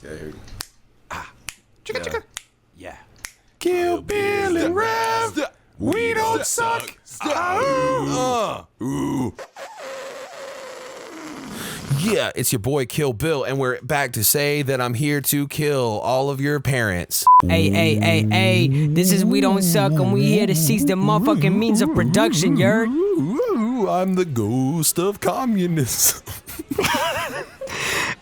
Yeah, here. Chicka, chicka. Yeah. Kill Bill and Rev. We don't suck. Ooh. Yeah, it's your boy Kill Bill, and we're back to say that I'm here to kill all of your parents. Hey, this is We Don't Suck, and we here to seize the motherfucking means of production, yerd. I'm the ghost of communism.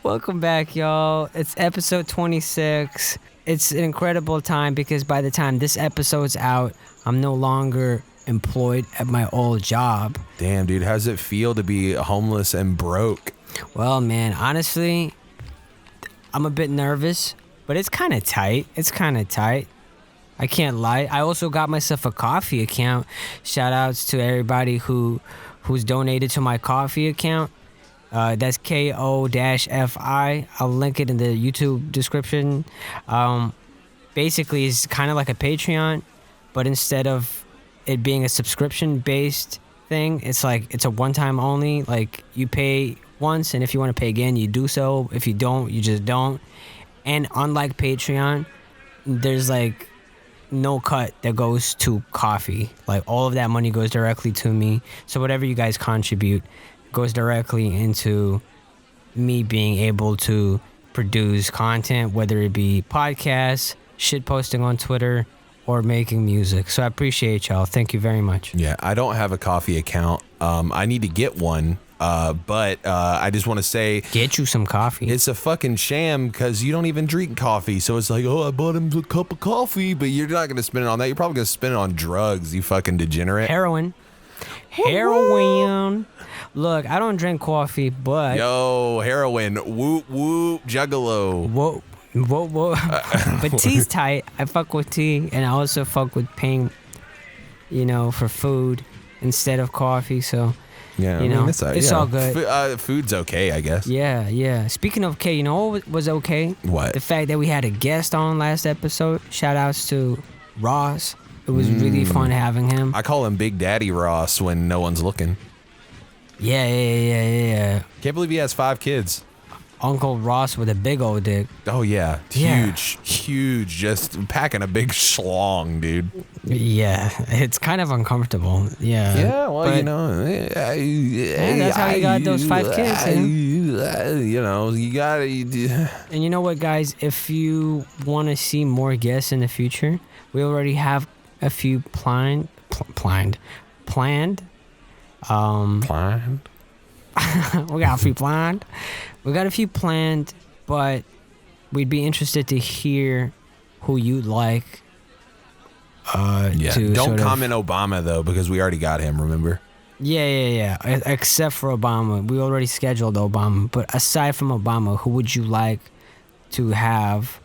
Welcome back, y'all. It's episode 26. It's an incredible time because by the time this episode's out, I'm no longer employed at my old job. Damn, dude, how does it feel to be homeless and broke? Well, man, honestly, I'm a bit nervous, but it's kind of tight. I can't lie. I also got myself a coffee account. Shout outs to everybody who's donated to my coffee account. That's KO-FI. I'll link it in the YouTube description. Basically, it's kind of like a Patreon, but instead of it being a subscription-based thing, it's a one-time only. Like, you pay once, and if you want to pay again, you do so. If you don't, you just don't. And unlike Patreon, there's like no cut that goes to coffee. Like, all of that money goes directly to me. So whatever you guys contribute goes directly into me being able to produce content, whether it be podcasts, shit posting on Twitter, or making music. So I appreciate y'all. Thank you very much. Yeah, I don't have a coffee account. I need to get one. But I just want to say, get you some coffee. It's a fucking sham because you don't even drink coffee. So it's like, oh, I bought him a cup of coffee, but you're not going to spend it on that. You're probably going to spend it on drugs, you fucking degenerate. Heroin. Look, I don't drink coffee, but yo, heroin. Whoop whoop, juggalo. Whoa. But tea's tight. I fuck with tea, and I also fuck with paying, for food instead of coffee. So. Yeah, it's all good. Food's okay, I guess. Yeah. Speaking of okay, you know what was okay? What? The fact that we had a guest on last episode. Shout outs to Ross. It was really fun having him. I call him Big Daddy Ross when no one's looking. Yeah. Can't believe he has 5 kids. Uncle Ross with a big old dick. Oh, yeah. Huge. Just packing a big schlong, dude. Yeah. It's kind of uncomfortable. Yeah. Yeah, well, that's how you got those 5 kids. You got to. And you know what, guys? If you want to see more guests in the future, we already have a few planned. We got a few planned, but we'd be interested to hear who you'd like. Don't comment Obama though, because we already got him. Remember? Yeah. Except for Obama, we already scheduled Obama. But aside from Obama, who would you like to have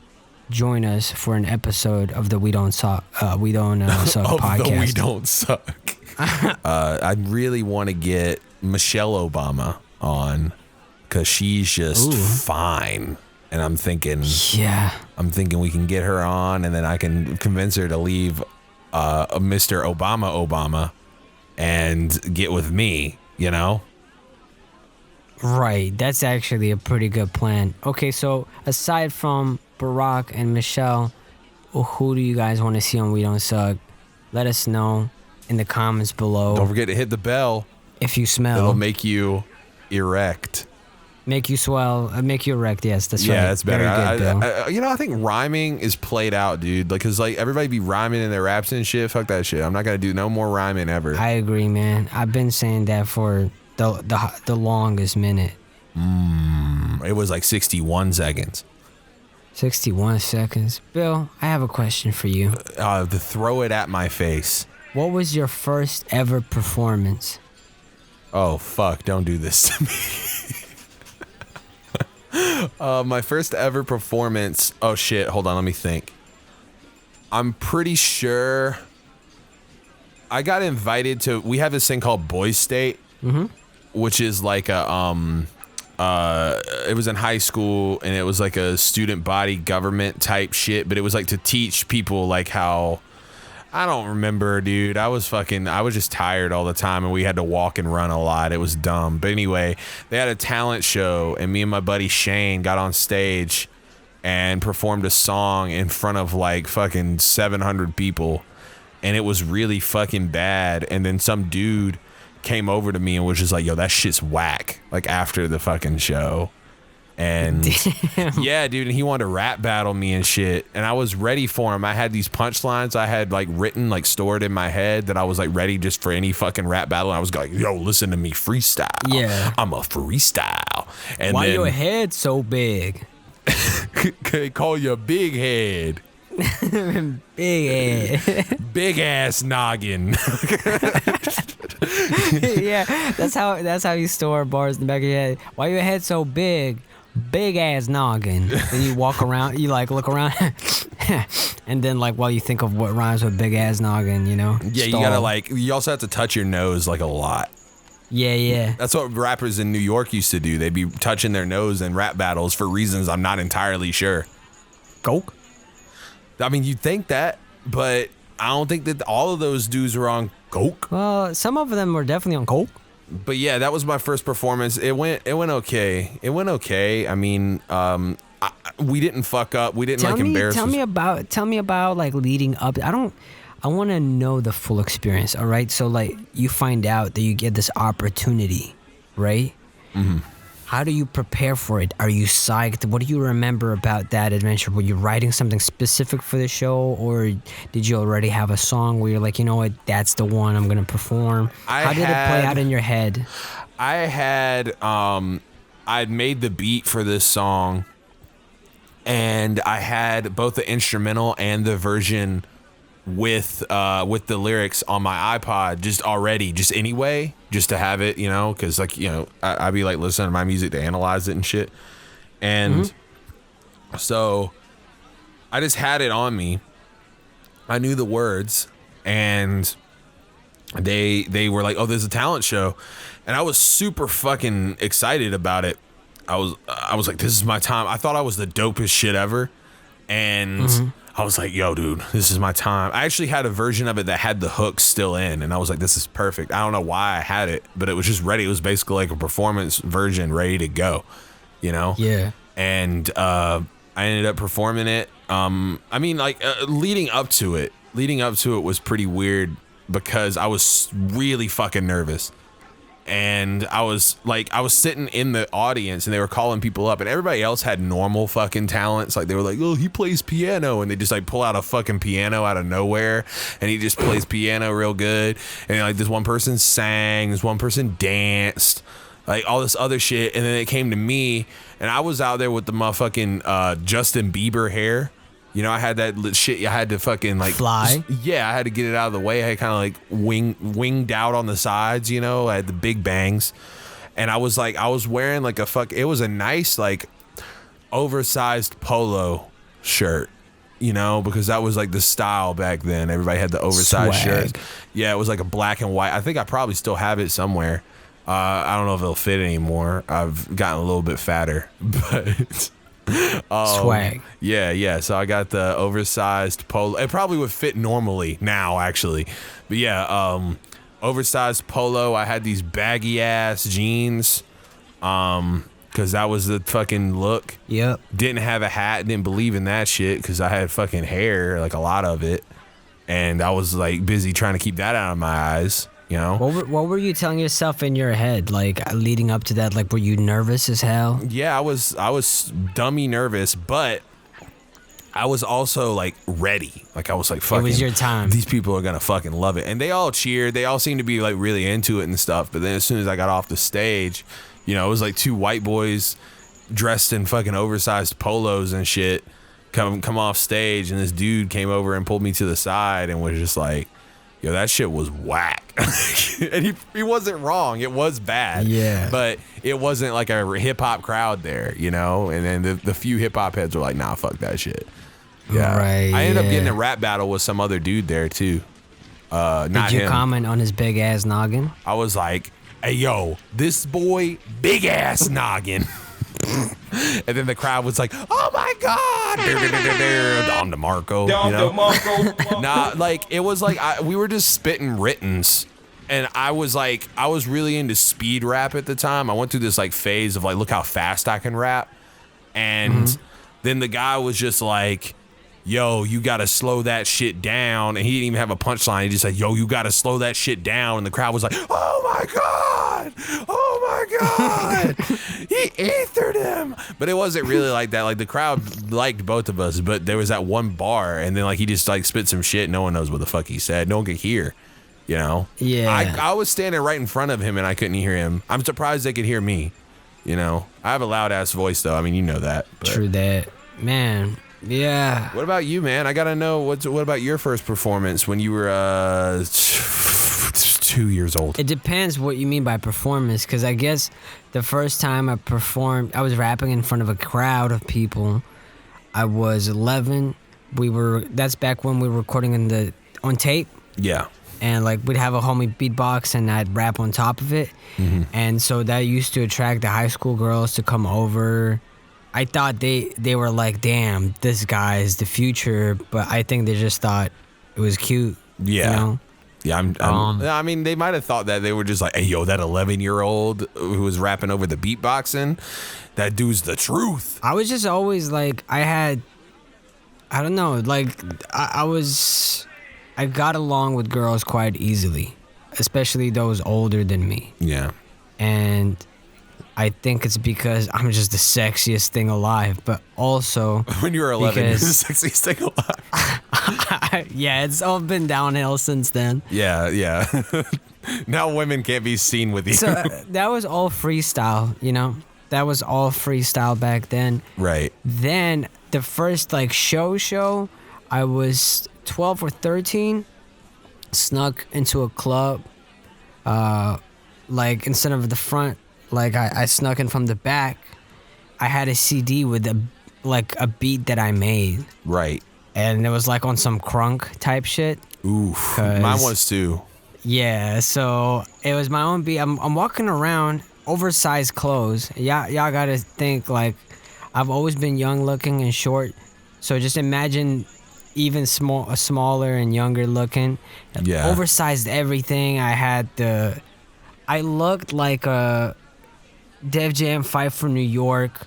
join us for an episode of the We Don't Suck Suck podcast? The We Don't Suck. I really want to get Michelle Obama on because she's just fine. And I'm thinking we can get her on, and then I can convince her to leave Mr. Obama and get with me, Right. That's actually a pretty good plan. Okay, so aside from Barack and Michelle, who do you guys want to see on We Don't Suck? Let us know in the comments below. Don't forget to hit the bell. If you smell. It'll make you erect. Make you swell, make you erect. Yes, that's right. Yeah, that's better. Very good, Bill. I think rhyming is played out, dude. Because everybody be rhyming in their raps and shit. Fuck that shit. I'm not gonna do no more rhyming ever. I agree, man. I've been saying that for the longest minute. It was like 61 seconds. 61 seconds. Bill, I have a question for you. To throw it at my face. What was your first ever performance? Oh fuck! Don't do this to me. My first ever performance. Oh shit! Hold on, let me think. I'm pretty sure I got invited to. We have this thing called Boys State, which is like a it was in high school, and it was like a student body government type shit. But it was like to teach people like how. I don't remember, dude. I was just tired all the time, and we had to walk and run a lot. It was dumb. But anyway, they had a talent show, and me and my buddy Shane got on stage, and performed a song in front of like fucking 700 people, and it was really fucking bad. And then some dude came over to me and was just like, yo, that shit's whack, like after the fucking show. And yeah, dude, and he wanted to rap battle me and shit, and I was ready for him. I had these punchlines I had like written, like stored in my head, that I was like ready just for any fucking rap battle. And I was like, yo, listen to me freestyle. Yeah, I'm a freestyle. And why then, your head so big? They call you big head. Big head. Big ass noggin. Yeah, that's how you store bars in the back of your head. Why your head so big? Big ass noggin. Then you walk around, you like look around, and then like while you think of what rhymes with big ass noggin, you know? Yeah, you gotta like, you also have to touch your nose like a lot. Yeah. That's what rappers in New York used to do. They'd be touching their nose in rap battles for reasons I'm not entirely sure. Coke? I mean, you'd think that, but I don't think that all of those dudes were on coke. Well, some of them were definitely on coke. But yeah, that was my first performance. It went okay. I mean, we didn't fuck up. We didn't embarrass. Tell me about like leading up. I want to know the full experience. All right. So like you find out that you get this opportunity, right? Mm-hmm. How do you prepare for it? Are you psyched? What do you remember about that adventure? Were you writing something specific for the show, or did you already have a song where you're like, you know what, that's the one I'm gonna perform? How did it play out in your head? I'd made the beat for this song, and I had both the instrumental and the version with the lyrics on my iPod just anyway, just to have it, you know, because like, you know, I'd be like listening to my music to analyze it and shit. And so I just had it on me. I knew the words, and they were like, oh, there's a talent show, and I was super fucking excited about it. I was like, this is my time. I thought I was the dopest shit ever, and I was like, yo, dude, this is my time. I actually had a version of it that had the hooks still in, and I was like, this is perfect. I don't know why I had it, but it was just ready. It was basically like a performance version ready to go, you know? Yeah. And I ended up performing it. I mean, like, leading up to it was pretty weird because I was really fucking nervous. And I was sitting in the audience, and they were calling people up, and everybody else had normal fucking talents. Like, they were like, oh, he plays piano, and they just like pull out a fucking piano out of nowhere, and he just plays piano real good. And like, this one person sang, this one person danced, like all this other shit. And then it came to me, and I was out there with the motherfucking Justin Bieber hair. You know, I had that shit. I had to fucking like fly. Yeah, I had to get it out of the way. I had kind of like winged out on the sides. You know, I had the big bangs, and I was wearing like it was a nice like oversized polo shirt. You know, because that was like the style back then. Everybody had the oversized shirt. Yeah, it was like a black and white. I think I probably still have it somewhere. I don't know if it'll fit anymore. I've gotten a little bit fatter, but. Swag. Yeah. So I got the oversized polo. It probably would fit normally now, actually. But yeah, oversized polo. I had these baggy ass jeans, because that was the fucking look. Yep. Didn't have a hat. Didn't believe in that shit because I had fucking hair, like a lot of it, and I was like busy trying to keep that out of my eyes. You know? What were you telling yourself in your head, like leading up to that? Like, were you nervous as hell? Yeah, I was dummy nervous, but I was also like ready. Like, I was like, fucking, it was your time. These people are gonna fucking love it, and they all cheered. They all seemed to be like really into it and stuff. But then as soon as I got off the stage, you know, it was like two white boys dressed in fucking oversized polos and shit come off stage, and this dude came over and pulled me to the side and was just like, yo, that shit was whack. And he wasn't wrong. It was bad. Yeah. But it wasn't like a hip hop crowd there, you know? And then the few hip hop heads were like, nah, fuck that shit. Yeah. Right. I ended up getting a rap battle with some other dude there too. Did you comment on his big ass noggin? I was like, hey, yo, this boy, big ass noggin. And then the crowd was like, oh my God, Dom DeMarco. Nah, like, it was like, we were just spitting writtens. And I was really into speed rap at the time. I went through this like phase of like, look how fast I can rap. And then the guy was just like, yo, you got to slow that shit down. And he didn't even have a punchline. He just said, yo, you got to slow that shit down. And the crowd was like, oh my God. Oh my God. He ethered him. But it wasn't really like that. Like the crowd liked both of us, but there was that one bar. And then like he just like spit some shit. No one knows what the fuck he said. No one could hear, you know? Yeah. I was standing right in front of him and I couldn't hear him. I'm surprised they could hear me. You know, I have a loud ass voice though. I mean, you know that. But. True that, man. Yeah. What about you, man? I gotta know what about your first performance when you were 2 years old? It depends what you mean by performance, because I guess the first time I performed, I was rapping in front of a crowd of people. I was 11. That's back when we were recording on tape. Yeah. And like we'd have a homie beatbox and I'd rap on top of it. Mm-hmm. And so that used to attract the high school girls to come over. I thought they were like, damn, this guy is the future, but I think they just thought it was cute. Yeah. You know? Yeah, I mean, they might have thought that. They were just like, hey, yo, that 11-year-old who was rapping over the beatboxing, that dude's the truth. I was just always like, I don't know, like, I got along with girls quite easily, especially those older than me. Yeah. And I think it's because I'm just the sexiest thing alive, but also when you were 11, you're the sexiest thing alive. Yeah, it's all been downhill since then. Yeah. Now women can't be seen with you. So that was all freestyle, you know? That was all freestyle back then. Right. Then the first like show, I was 12 or 13, snuck into a club, like instead of the front, like I snuck in from the back. I had a CD with a beat that I made. Right. And it was like on some crunk type shit. Oof. Mine was too. Yeah, so it was my own beat. I'm walking around, oversized clothes. Y'all gotta think like I've always been young looking and short. So just imagine even smaller and younger looking. Yeah. Oversized everything. I looked like a Def Jam Fight from New York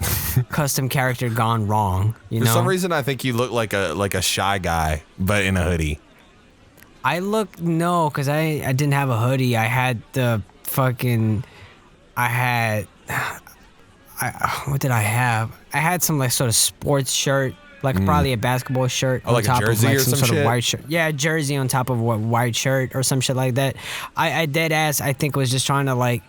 custom character gone wrong. For some reason, I think you look like a shy guy, but in a hoodie. No, because I didn't have a hoodie. I had what did I have? I had some like sort of sports shirt, like probably a basketball shirt on like top a jersey of like or some some sort shit? of white shirt. Yeah, a jersey on top of a white shirt or some shit like that. I dead ass, I think was just trying to like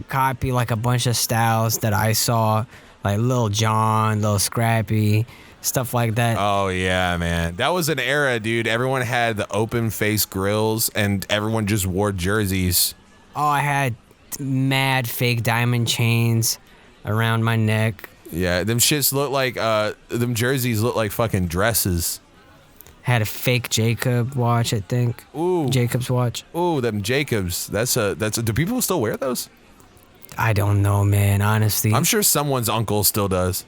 copy like a bunch of styles that I saw, like Lil Jon, Lil Scrappy, stuff like that. Oh yeah, man, that was an era, dude. Everyone had the open face grills, and everyone just wore jerseys. Oh, I had mad fake diamond chains around my neck. Yeah, them shits look like them jerseys look like fucking dresses. Had a fake Jacob watch, I think. Ooh. Jacob's watch. Ooh, them Jacobs. Do people still wear those? I don't know, man, honestly. I'm sure someone's uncle still does.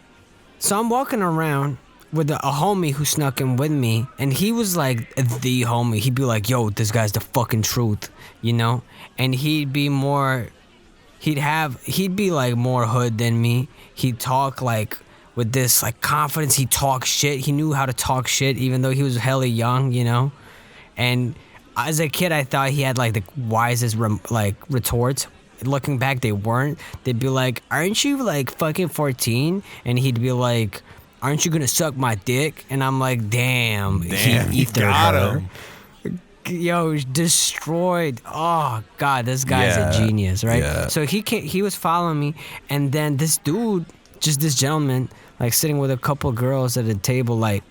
So I'm walking around with a homie who snuck in with me, and he was like the homie. He'd be like, yo, this guy's the fucking truth, you know? And he'd be like more hood than me. He'd talk like with this like confidence. He talked shit. He knew how to talk shit, even though he was hella young, you know? And as a kid, I thought he had like the wisest retorts. Looking back, they weren't. They'd be like, aren't you like fucking 14? And he'd be like, aren't you gonna suck my dick? And I'm like, damn, he got him. Yo, destroyed. Oh God, this guy's a genius, right? Yeah. So he was following me, and then this dude, just this gentleman, like sitting with a couple girls at a table, like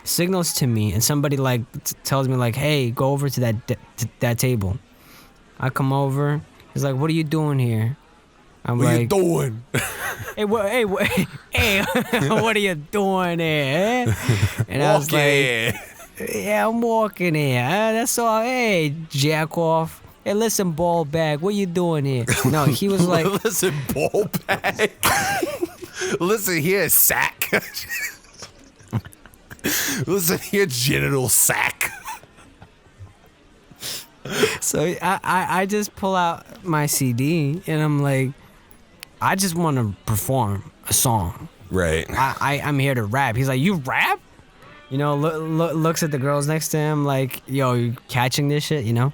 signals to me, and somebody like tells me like, hey, go over to that table. I come over. He's like, what are you doing here? I'm what like, are you doing? Hey, what are you doing here? Eh? And I was like, yeah, I'm walking here. That's all. Hey, jack off. Hey, listen, ball bag, what you doing here? No, he was like, listen, ball bag. Listen here, sack. Listen here, genital sack. So I just pull out my CD and I'm like, I just want to perform a song. Right. I'm here to rap. He's like, you rap? You know, looks at the girls next to him like, yo, you catching this shit, you know?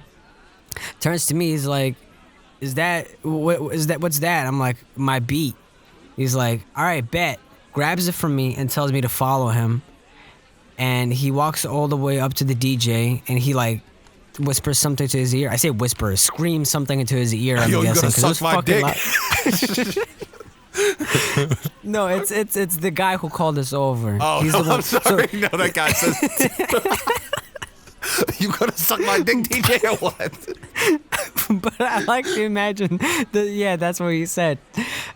Turns to me, he's like, what's that? I'm like, my beat. He's like, all right, bet. Grabs it from me and tells me to follow him. And he walks all the way up to the DJ and he like whispers something to his ear. I say whisper, screams something into his ear. I'm Yo, you guessing, gonna suck my dick? No, it's the guy who called us over. Oh, He's no, the one, I'm sorry. so- No, that guy says. You gonna suck my dick, DJ, or what? But I like to imagine that's what he said.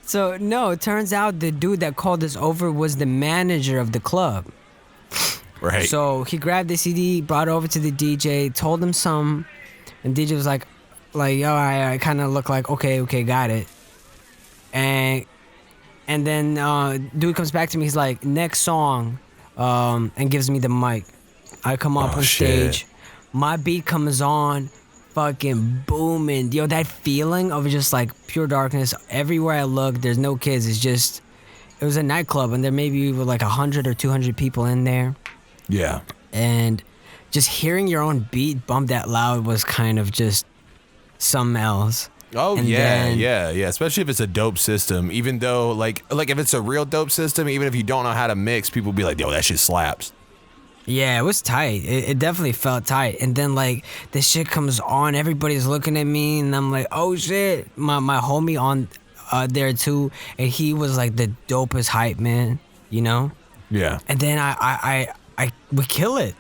So no, it turns out the dude that called us over was the manager of the club. Right. So he grabbed the CD, brought it over to the DJ, told him some, and DJ was like, yo, I kind of look like, okay, got it. And then dude comes back to me, he's like, next song, and gives me the mic. I come up on stage, shit. my beat comes on, fucking booming. Yo, that feeling of just like pure darkness. Everywhere I look, there's no kids. It was a nightclub, and there maybe were like 100 or 200 people in there. Yeah. And just hearing your own beat bump that loud was kind of just something else. Oh, And yeah, then- yeah. Especially if it's a dope system. Even though, like if it's a real dope system, even if you don't know how to mix, people be like, yo, that shit slaps. Yeah, it was tight. It definitely felt tight. And then like this shit comes on, everybody's looking at me, and I'm like, oh shit. My homie on there too, and he was like the dopest hype man, you know. Yeah. And then we kill it.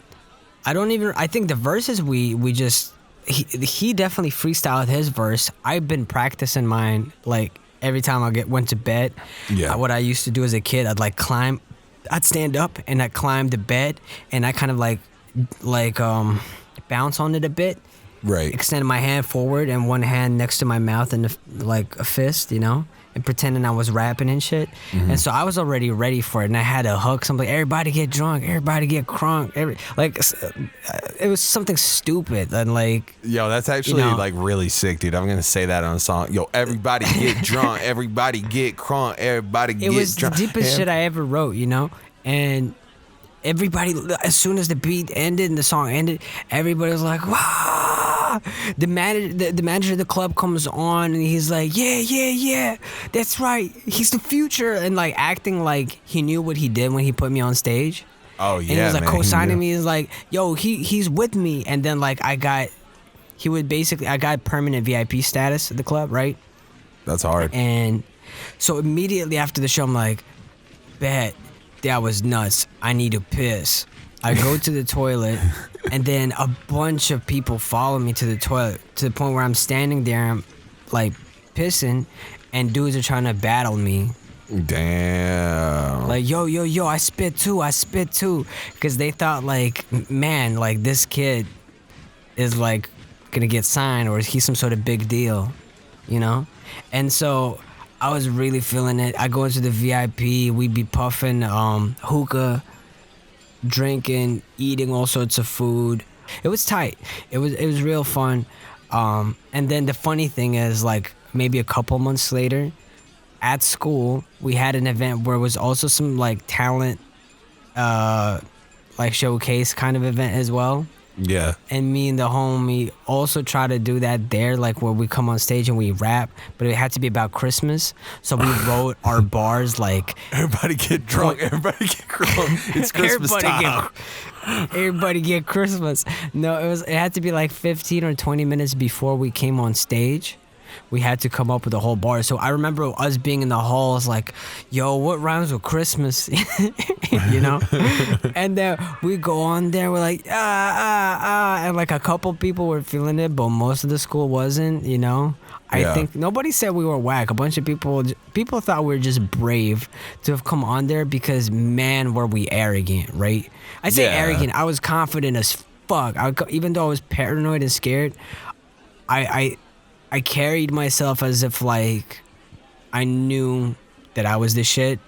I think the verses he definitely freestyled his verse. I've been practicing mine like every time went to bed. Yeah. What I used to do as a kid, I'd stand up and I'd climb the bed and I kind of like bounce on it a bit. Right. Extend my hand forward and one hand next to my mouth and like a fist, you know, and pretending I was rapping and shit. Mm-hmm. And so I was already ready for it, and I had a hook. Something like, everybody get drunk, everybody get crunk. It was something stupid and like. Yo, that's actually like really sick, dude. I'm gonna say that on a song. Yo, everybody get drunk, everybody get crunk, everybody get drunk. It was the deepest shit I ever wrote, you know, and. Everybody, as soon as the beat ended and the song ended, everybody was like, "Wow!" The manager of the club comes on and he's like, "Yeah, that's right. He's the future," and like acting like he knew what he did when he put me on stage. Oh yeah, and he was like man, co-signing me. He's like, "Yo, he's with me," and then like I got permanent VIP status at the club, right? That's hard. And so immediately after the show, I'm like, bet. That was nuts. I need to piss. I go to the toilet, and then a bunch of people follow me to the toilet to the point where I'm standing there, I'm like pissing, and dudes are trying to battle me. Damn. Like, yo, I spit too. Because they thought, like, man, like this kid is like gonna get signed or he's some sort of big deal, you know? And so I was really feeling it. I go into the VIP, we'd be puffing hookah, drinking, eating all sorts of food. It was tight. It was real fun. And then the funny thing is, like, maybe a couple months later, at school, we had an event where it was also some, like, talent, like, showcase kind of event as well. Yeah. And me and the homie also try to do that there, like where we come on stage and we rap, but it had to be about Christmas. So we wrote our bars like Everybody get drunk, everybody get crunk. It's Christmas time. Everybody get Christmas. No, it had to be like 15 or 20 minutes before we came on stage. We had to come up with a whole bar. So I remember us being in the halls like, yo, what rhymes with Christmas? You know? And then we go on there, we're like, and like a couple people were feeling it, but most of the school wasn't, you know? I think nobody said we were whack. A bunch of people thought we were just brave to have come on there because, man, were we arrogant, right? I say arrogant. I was confident as fuck. Even though I was paranoid and scared, I carried myself as if like I knew that I was the shit.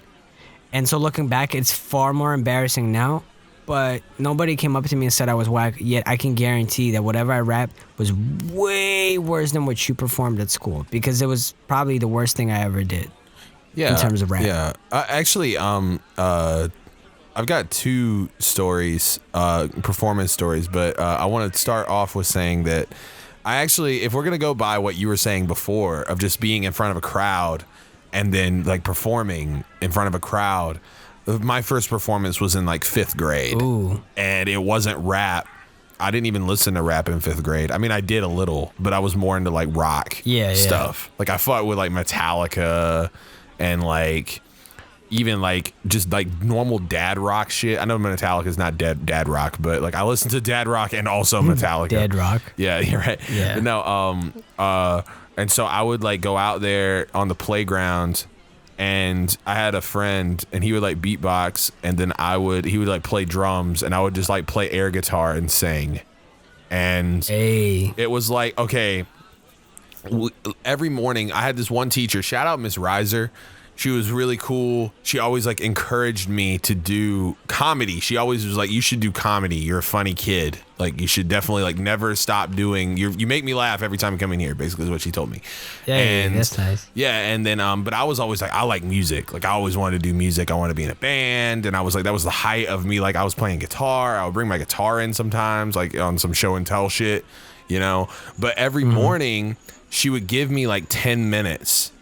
And so looking back, it's far more embarrassing now. But nobody came up to me and said I was whack, yet I can guarantee that whatever I rapped was way worse than what you performed at school, because it was probably the worst thing I ever did. Yeah. in terms of rap. Yeah. Actually, I've got 2 stories, performance stories, but I want to start off with saying that I actually, if we're going to go by what you were saying before of just being in front of a crowd and then like performing in front of a crowd, my first performance was in like 5th grade. Ooh. And it wasn't rap. I didn't even listen to rap in 5th grade. I mean, I did a little, but I was more into like rock stuff. Like I fought with like Metallica and like even like just like normal dad rock shit. I know Metallica is not dad rock, but like I listen to dad rock and also Metallica. Dad rock. Yeah, you're right. Yeah. But no, and so I would like go out there on the playground, and I had a friend, and he would like beatbox, and then he would like play drums, and I would just like play air guitar and sing. And it was like, okay, every morning I had this one teacher, shout out Miss Reiser. She was really cool. She always like encouraged me to do comedy. She always was like, you should do comedy. You're a funny kid. Like you should definitely like never stop doing. You make me laugh every time you come in here. Basically is what she told me. Yeah, that's nice. Yeah, and then but I was always like, I like music. Like I always wanted to do music. I wanted to be in a band, and I was like, that was the height of me. Like I was playing guitar. I would bring my guitar in sometimes, like on some show and tell shit, you know. But every morning she would give me like 10 minutes.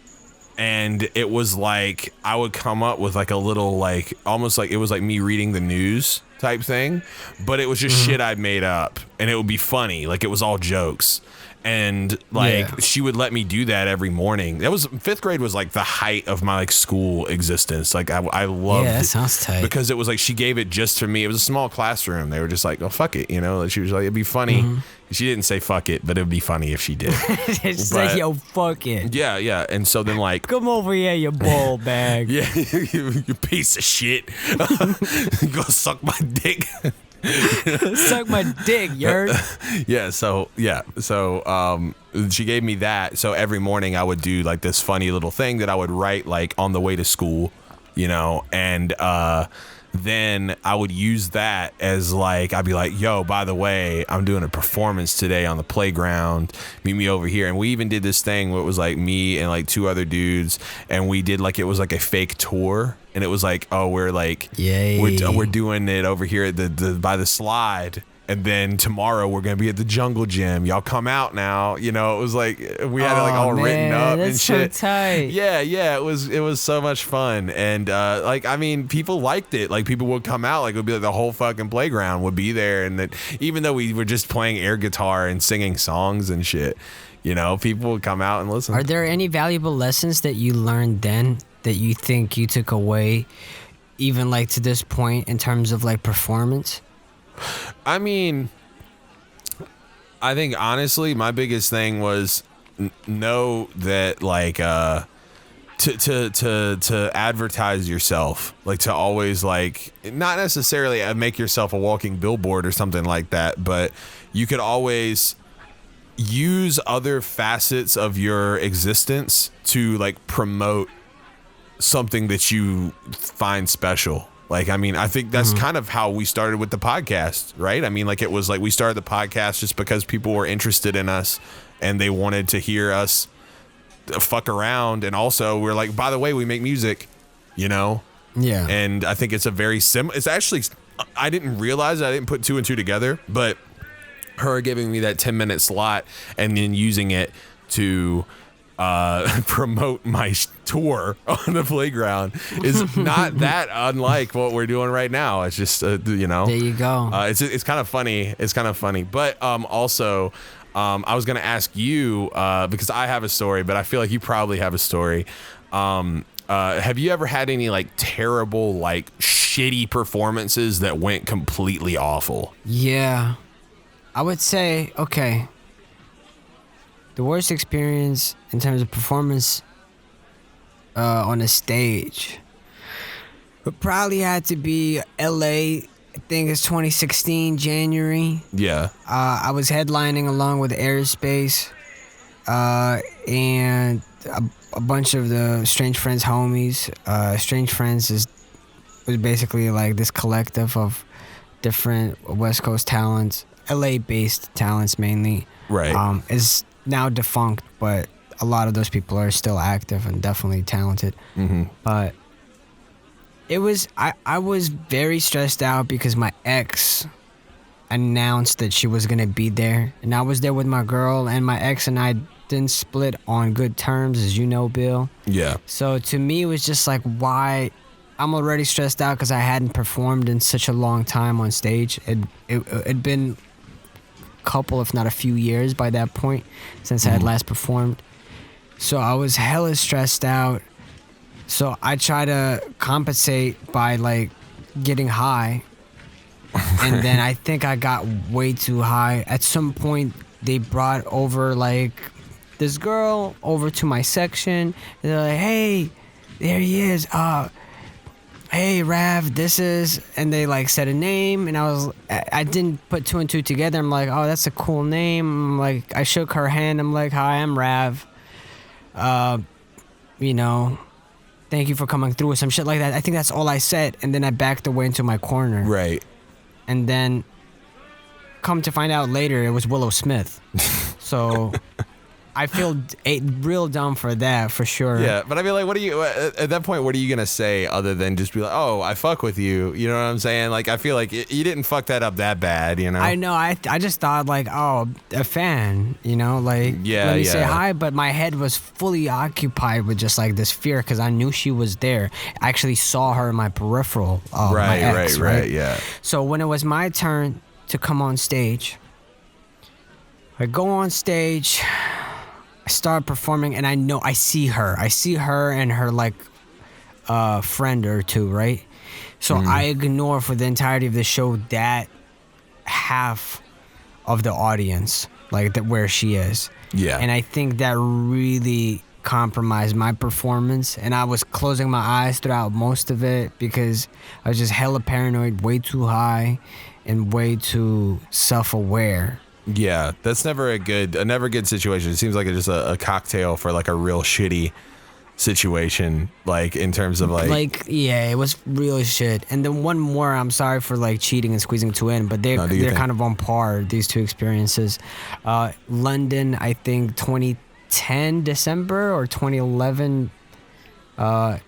And it was like I would come up with like a little like almost like it was like me reading the news type thing, but it was just shit I'd made up, and it would be funny, like it was all jokes. And like she would let me do that every morning. That was 5th grade was like the height of my like school existence. Like I loved that it sounds tight. because it was like she gave it just to me. It was a small classroom. They were just like, oh fuck it, you know. She was like, it'd be funny. She didn't say fuck it, but it'd be funny if she did. Just say, yo, fuck it. Yeah. And so then like, come over here, you ball bag. yeah, you piece of shit. Go suck my dick. Suck my dick, you heard? So she gave me that. So every morning I would do like this funny little thing that I would write like on the way to school, you know, and then I would use that as like, I'd be like, yo, by the way, I'm doing a performance today on the playground. Meet me over here. And we even did this thing where it was like me and like 2 other dudes, and we did like, it was like a fake tour. And it was like, oh, we're like, we're doing it over here at the by the slide. And then tomorrow we're going to be at the Jungle Gym. Y'all come out now. You know, it was like, we had it like all written up and shit. So tight. Yeah. It was so much fun. And like, I mean, people liked it. Like people would come out, like it would be like the whole fucking playground would be there. And that even though we were just playing air guitar and singing songs and shit, you know, people would come out and listen. Are there any valuable lessons that you learned then that you think you took away even like to this point in terms of like performance? I mean, I think honestly, my biggest thing was know that like to advertise yourself, like to always like not necessarily make yourself a walking billboard or something like that, but you could always use other facets of your existence to like promote something that you find special. Like, I mean, I think that's kind of how we started with the podcast, right? I mean, like it was like we started the podcast just because people were interested in us and they wanted to hear us fuck around. And also we're like, by the way, we make music, you know? Yeah. And I think it's a very it's actually, I didn't realize I didn't put 2 and 2 together, but her giving me that 10-minute slot and then using it to promote my tour on the playground is not that unlike what we're doing right now. It's just you know, there you go. It's kind of funny. But also I was gonna ask you because I have a story, but I feel like you probably have a story. Have you ever had any like terrible, like shitty performances that went completely awful? Yeah, I would say, okay, the worst experience in terms of performance on a stage would probably had to be LA. I think it's 2016 January. Yeah. I was headlining along with Airspace and a bunch of the Strange Friends homies. Strange Friends was basically like this collective of different West Coast talents, LA based talents mainly. Right. Is now defunct, but a lot of those people are still active and definitely talented. But it was I was very stressed out because my ex announced that she was gonna be there, and I was there with my girl, and my ex and I didn't split on good terms, as you know, Bill. Yeah. So to me, it was just like, why? I'm already stressed out because I hadn't performed in such a long time on stage. It'd been a couple, if not a few years by that point since I had last performed. So I was hella stressed out. So I try to compensate by like getting high. And then I think I got way too high. At some point, they brought over like this girl over to my section. And they're like, hey, there he is. Hey Rav, this is, and they like said a name, and I didn't put two and two together. I'm like, oh, that's a cool name. I'm like, I shook her hand. I'm like, hi, I'm Rav. You know, thank you for coming through or some shit like that. I think that's all I said, and then I backed away into my corner. Right. And then, come to find out later, it was Willow Smith. So I feel real dumb for that, for sure. Yeah, but I mean, like, what do you, at that point, what are you going to say other than just be like, oh, I fuck with you? You know what I'm saying? Like, I feel like you didn't fuck that up that bad, you know? I know. I just thought, like, oh, a fan, you know? Like, let me say hi. But my head was fully occupied with just, like, this fear because I knew she was there. I actually saw her in my peripheral. My ex, right, yeah. So when it was my turn to come on stage, I go on stage, I start performing, and I see her. I see her and her, like, friend or two, right? So I ignore for the entirety of the show that half of the audience, like, where she is. Yeah. And I think that really compromised my performance, and I was closing my eyes throughout most of it because I was just hella paranoid, way too high, and way too self-aware. Yeah, that's never a good situation. It seems like it's just a cocktail for like a real shitty situation, like in terms of like yeah, it was real shit. And then one more, I'm sorry for like cheating and squeezing two in, but they're kind of on par, these two experiences. London, I think 2010 December or 2011, might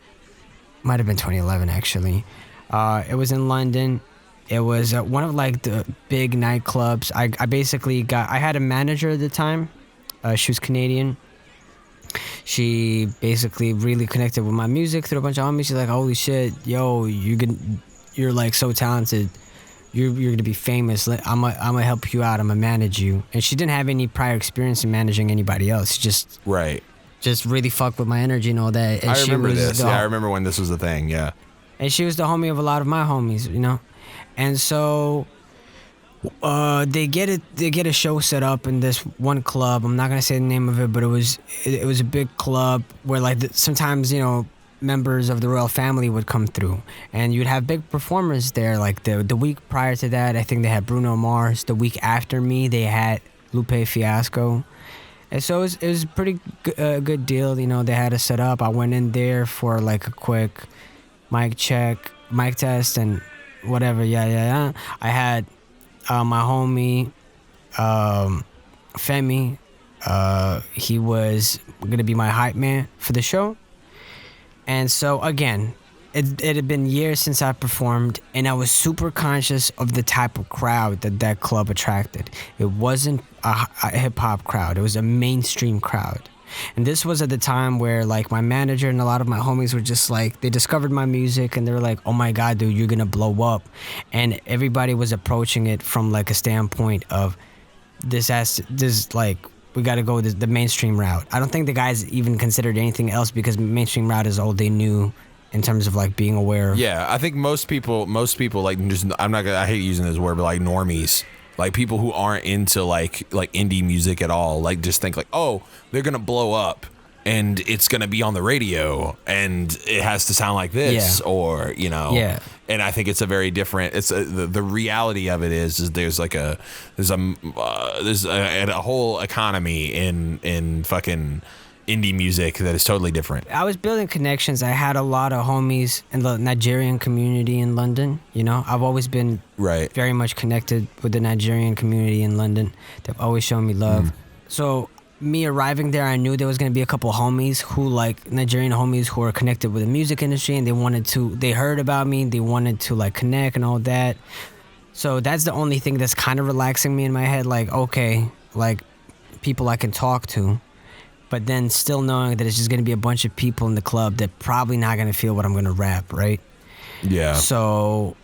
have been 2011 actually. It was in London. It was one of like the big nightclubs. I basically I had a manager at the time. She was Canadian. She basically really connected with my music through a bunch of homies. She's like, holy shit, yo, you're like so talented. You're gonna be famous. I'm gonna help you out. I'm gonna manage you. And she didn't have any prior experience in managing anybody else. She just really fucked with my energy and all that. And I remember this. I remember when this was a thing. Yeah. And she was the homie of a lot of my homies, you know. And so they get a show set up in this one club. I'm not gonna say the name of it, but it was a big club where like sometimes, you know, members of the royal family would come through, and you'd have big performers there. Like the week prior to that, I think they had Bruno Mars. The week after me, they had Lupe Fiasco. And so it was a pretty good deal. You know, they had it set up. I went in there for like a quick mic test, and whatever. Yeah. I had my homie Femi. He was gonna be my hype man for the show. And so again, it had been years since I performed, and I was super conscious of the type of crowd that club attracted. It wasn't a hip hop crowd. It was a mainstream crowd. And this was at the time where like my manager and a lot of my homies were just like, they discovered my music and they were like, oh my God, dude, you're gonna blow up. And everybody was approaching it from like a standpoint of this like, we gotta go the mainstream route. I don't think the guys even considered anything else because mainstream route is all they knew in terms of like being aware of. Yeah, I think most people like just, I hate using this word, but like normies. Like people who aren't into like indie music at all, like just think like, oh, they're gonna blow up and it's gonna be on the radio and it has to sound like this, or you know. Yeah. And I think it's a very different. It's the reality of it is there's a whole economy in fucking indie music that is totally different. I was building connections. I had a lot of homies in the Nigerian community in London. You know, I've always been very much connected with the Nigerian community in London. They've always shown me love. So me arriving there, I knew there was gonna be a couple homies who, like Nigerian homies who are connected with the music industry, and they heard about me, they wanted to like connect and all that. So that's the only thing that's kind of relaxing me in my head, like, okay, like people I can talk to, but then still knowing that it's just gonna be a bunch of people in the club that probably not gonna feel what I'm gonna rap, right? Yeah. So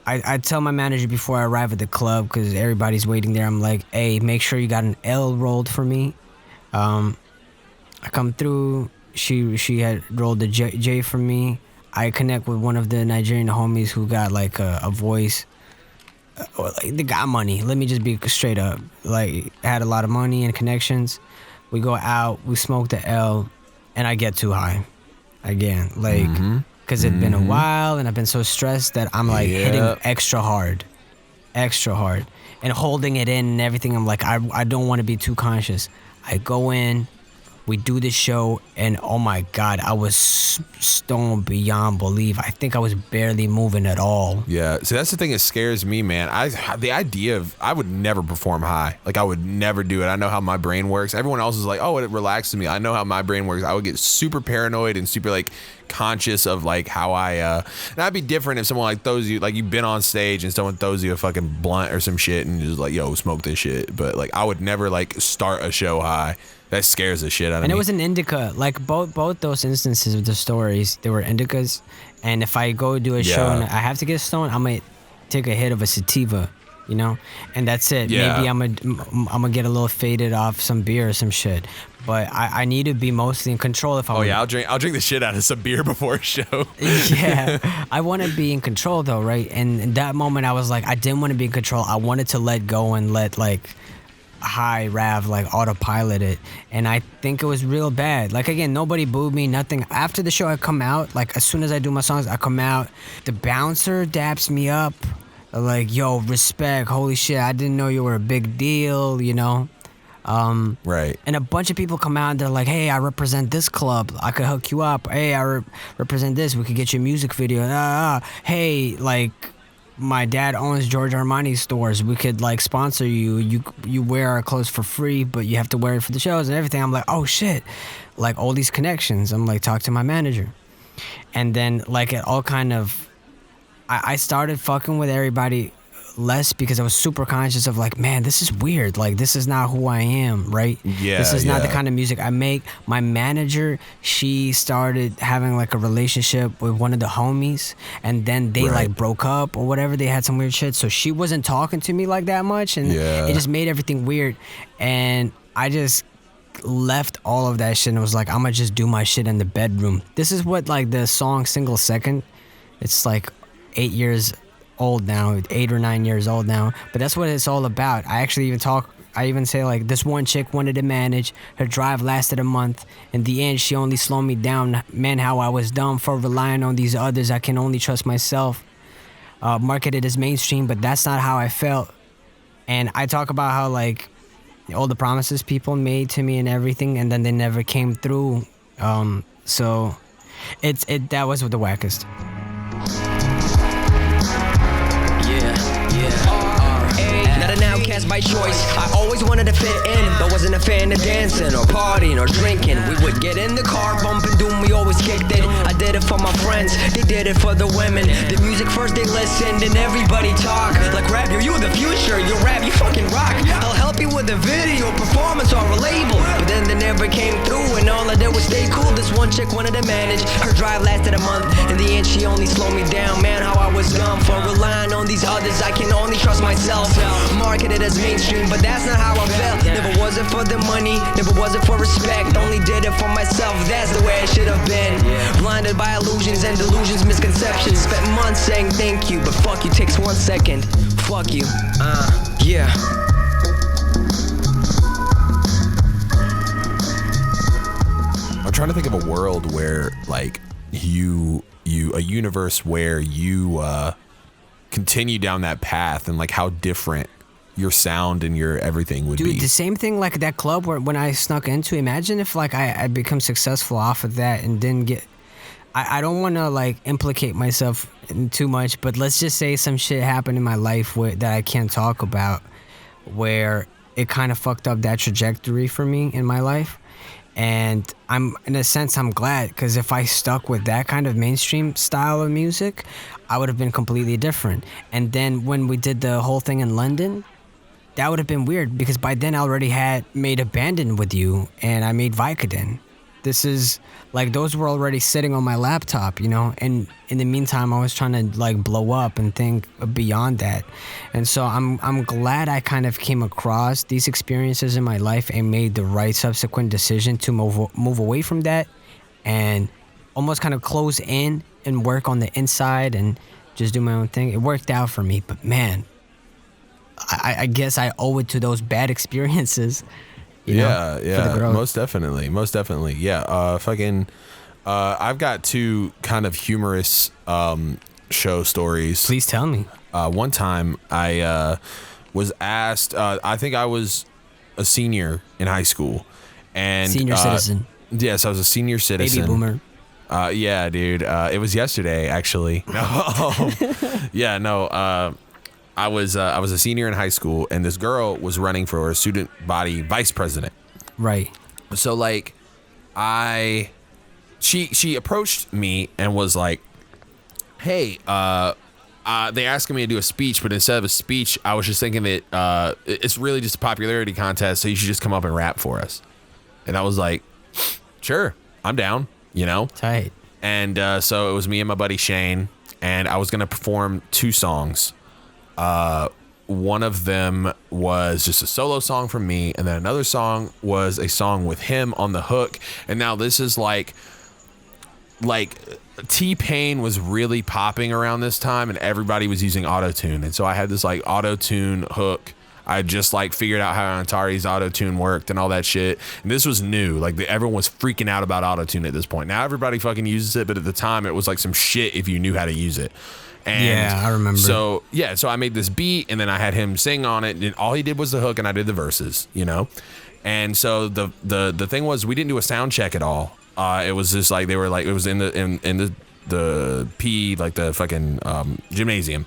I tell my manager before I arrive at the club, because everybody's waiting there, I'm like, hey, make sure you got an L rolled for me. I come through, she had rolled the J for me. I connect with one of the Nigerian homies who got like a voice. Like, they got money. Let me just be straight up. Like, had a lot of money and connections. We go out, we smoke the L, and I get too high again. Like, because it's been a while, and I've been so stressed that I'm like hitting extra hard, and holding it in and everything. I'm like, I don't want to be too conscious. I go in, we do the show, and oh my God, I was stoned beyond belief. I think I was barely moving at all. Yeah, so that's the thing that scares me, man. The idea of, I would never perform high. Like, I would never do it. I know how my brain works. Everyone else is like, oh, it relaxes me. I know how my brain works. I would get super paranoid and super like conscious of like how and that'd be different if someone like throws you, like you've been on stage and someone throws you a fucking blunt or some shit and just like, yo, smoke this shit. But like, I would never like start a show high. That scares the shit out of me. And it was an indica. Like both those instances of the stories, they were indicas. And if I go do a show and I have to get stoned, I might take a hit of a sativa, you know, and that's it. Yeah. Maybe I'm gonna get a little faded off some beer or some shit. But I need to be mostly in control if I. Oh yeah, I'll drink the shit out of some beer before a show. Yeah, I want to be in control though, right? And in that moment, I was like, I didn't want to be in control. I wanted to let go and let like high Rav like autopilot it, and I think it was real bad. Like, again, nobody booed me, nothing. After the show, I come out, like as soon as I do my songs, I come out, the bouncer daps me up like, yo, respect, holy shit, I didn't know you were a big deal, you know. Right. And a bunch of people come out and they're like, hey, I represent this club, I could hook you up. Hey, I represent this, we could get you a music video. Hey, like, my dad owns George Armani stores, we could like sponsor you. You wear our clothes for free, but you have to wear it for the shows and everything. I'm like, oh shit, like all these connections. I'm like, talk to my manager. And then like it all kind of, I started fucking with everybody less because I was super conscious of like, man, this is weird. Like, this is not who I am, right? Yeah. This is not the kind of music I make. My manager, she started having like a relationship with one of the homies, and then they like broke up or whatever. They had some weird shit. So she wasn't talking to me like that much, and it just made everything weird. And I just left all of that shit and was like, I'm gonna just do my shit in the bedroom. This is what like the song Single Second, it's like 8 years old now, 8 or 9 years old now, but that's what it's all about. I even say like, this one chick wanted to manage, her drive lasted a month, in the end she only slowed me down. Man, how I was dumb for relying on these others, I can only trust myself. Marketed as mainstream, but that's not how I felt. And I talk about how like all the promises people made to me and everything, and then they never came through. So that was the wackest. Not an outcast by choice, I always wanted to fit in, but wasn't a fan of dancing or partying or drinking. We would get in the car, bumping doom, we always kicked it. I did it for my friends, they did it for the women. The music first they listened and everybody talk. Like, rap, you the future, you rap, you fucking rock. I'll help you with a video, performance or a label. But then they never came through and all I did was stay cool. This one chick wanted to manage, her drive lasted a month. In the end she only slowed me down, man, how I was dumb for relying on these others, I can only trust myself. Marketed as mainstream, but that's not how I felt. Never was it for the money, never was it for respect. Only did it for myself, that's the way it should have been. Blinded by illusions and delusions, misconceptions. Spent months saying thank you, but fuck you takes 1 second. Fuck you, yeah. I'm trying to think of a world where like a universe where you continue down that path, and like how different your sound and your everything would be. Dude, the same thing like that club where when I snuck into, imagine if like I become successful off of that and didn't get, I don't want to like implicate myself in too much, but let's just say some shit happened in my life that I can't talk about, where it kind of fucked up that trajectory for me in my life. And in a sense, I'm glad, because if I stuck with that kind of mainstream style of music, I would have been completely different. And then when we did the whole thing in London, that would have been weird, because by then I already had made Abandon with you, and I made Vicodin. This is like, those were already sitting on my laptop, you know, and in the meantime I was trying to like blow up and think beyond that. And so I'm glad I kind of came across these experiences in my life and made the right subsequent decision to move away from that and almost kind of close in and work on the inside and just do my own thing. It worked out for me, but man, I guess I owe it to those bad experiences. Yeah, most definitely. Yeah, I've got two kind of humorous show stories. Please tell me. One time I was asked, I think I was a senior in high school. And senior citizen. Yes, I was a senior citizen. Baby boomer. Yeah, dude. It was yesterday, actually. No. Yeah, no. I was a senior in high school, and this girl was running for a student body vice president. Right. So like, she approached me and was like, "Hey, they asked me to do a speech, but instead of a speech, I was just thinking that it's really just a popularity contest, so you should just come up and rap for us." And I was like, "Sure, I'm down." You know. Tight. And so it was me and my buddy Shane, and I was gonna perform two songs. One of them was just a solo song from me, and then another song was a song with him on the hook. And now this is like T-Pain was really popping around this time, and everybody was using auto-tune. And so I had this like auto-tune hook. I just like figured out how Atari's auto-tune worked and all that shit. And this was new. Like everyone was freaking out about auto-tune at this point. Now everybody fucking uses it, but at the time it was like some shit if you knew how to use it. And yeah, I remember. So yeah, so I made this beat, and then I had him sing on it, and all he did was the hook, and I did the verses, you know. And so the thing was, we didn't do a sound check at all. It was just like they were like, it was in the P, like the fucking gymnasium,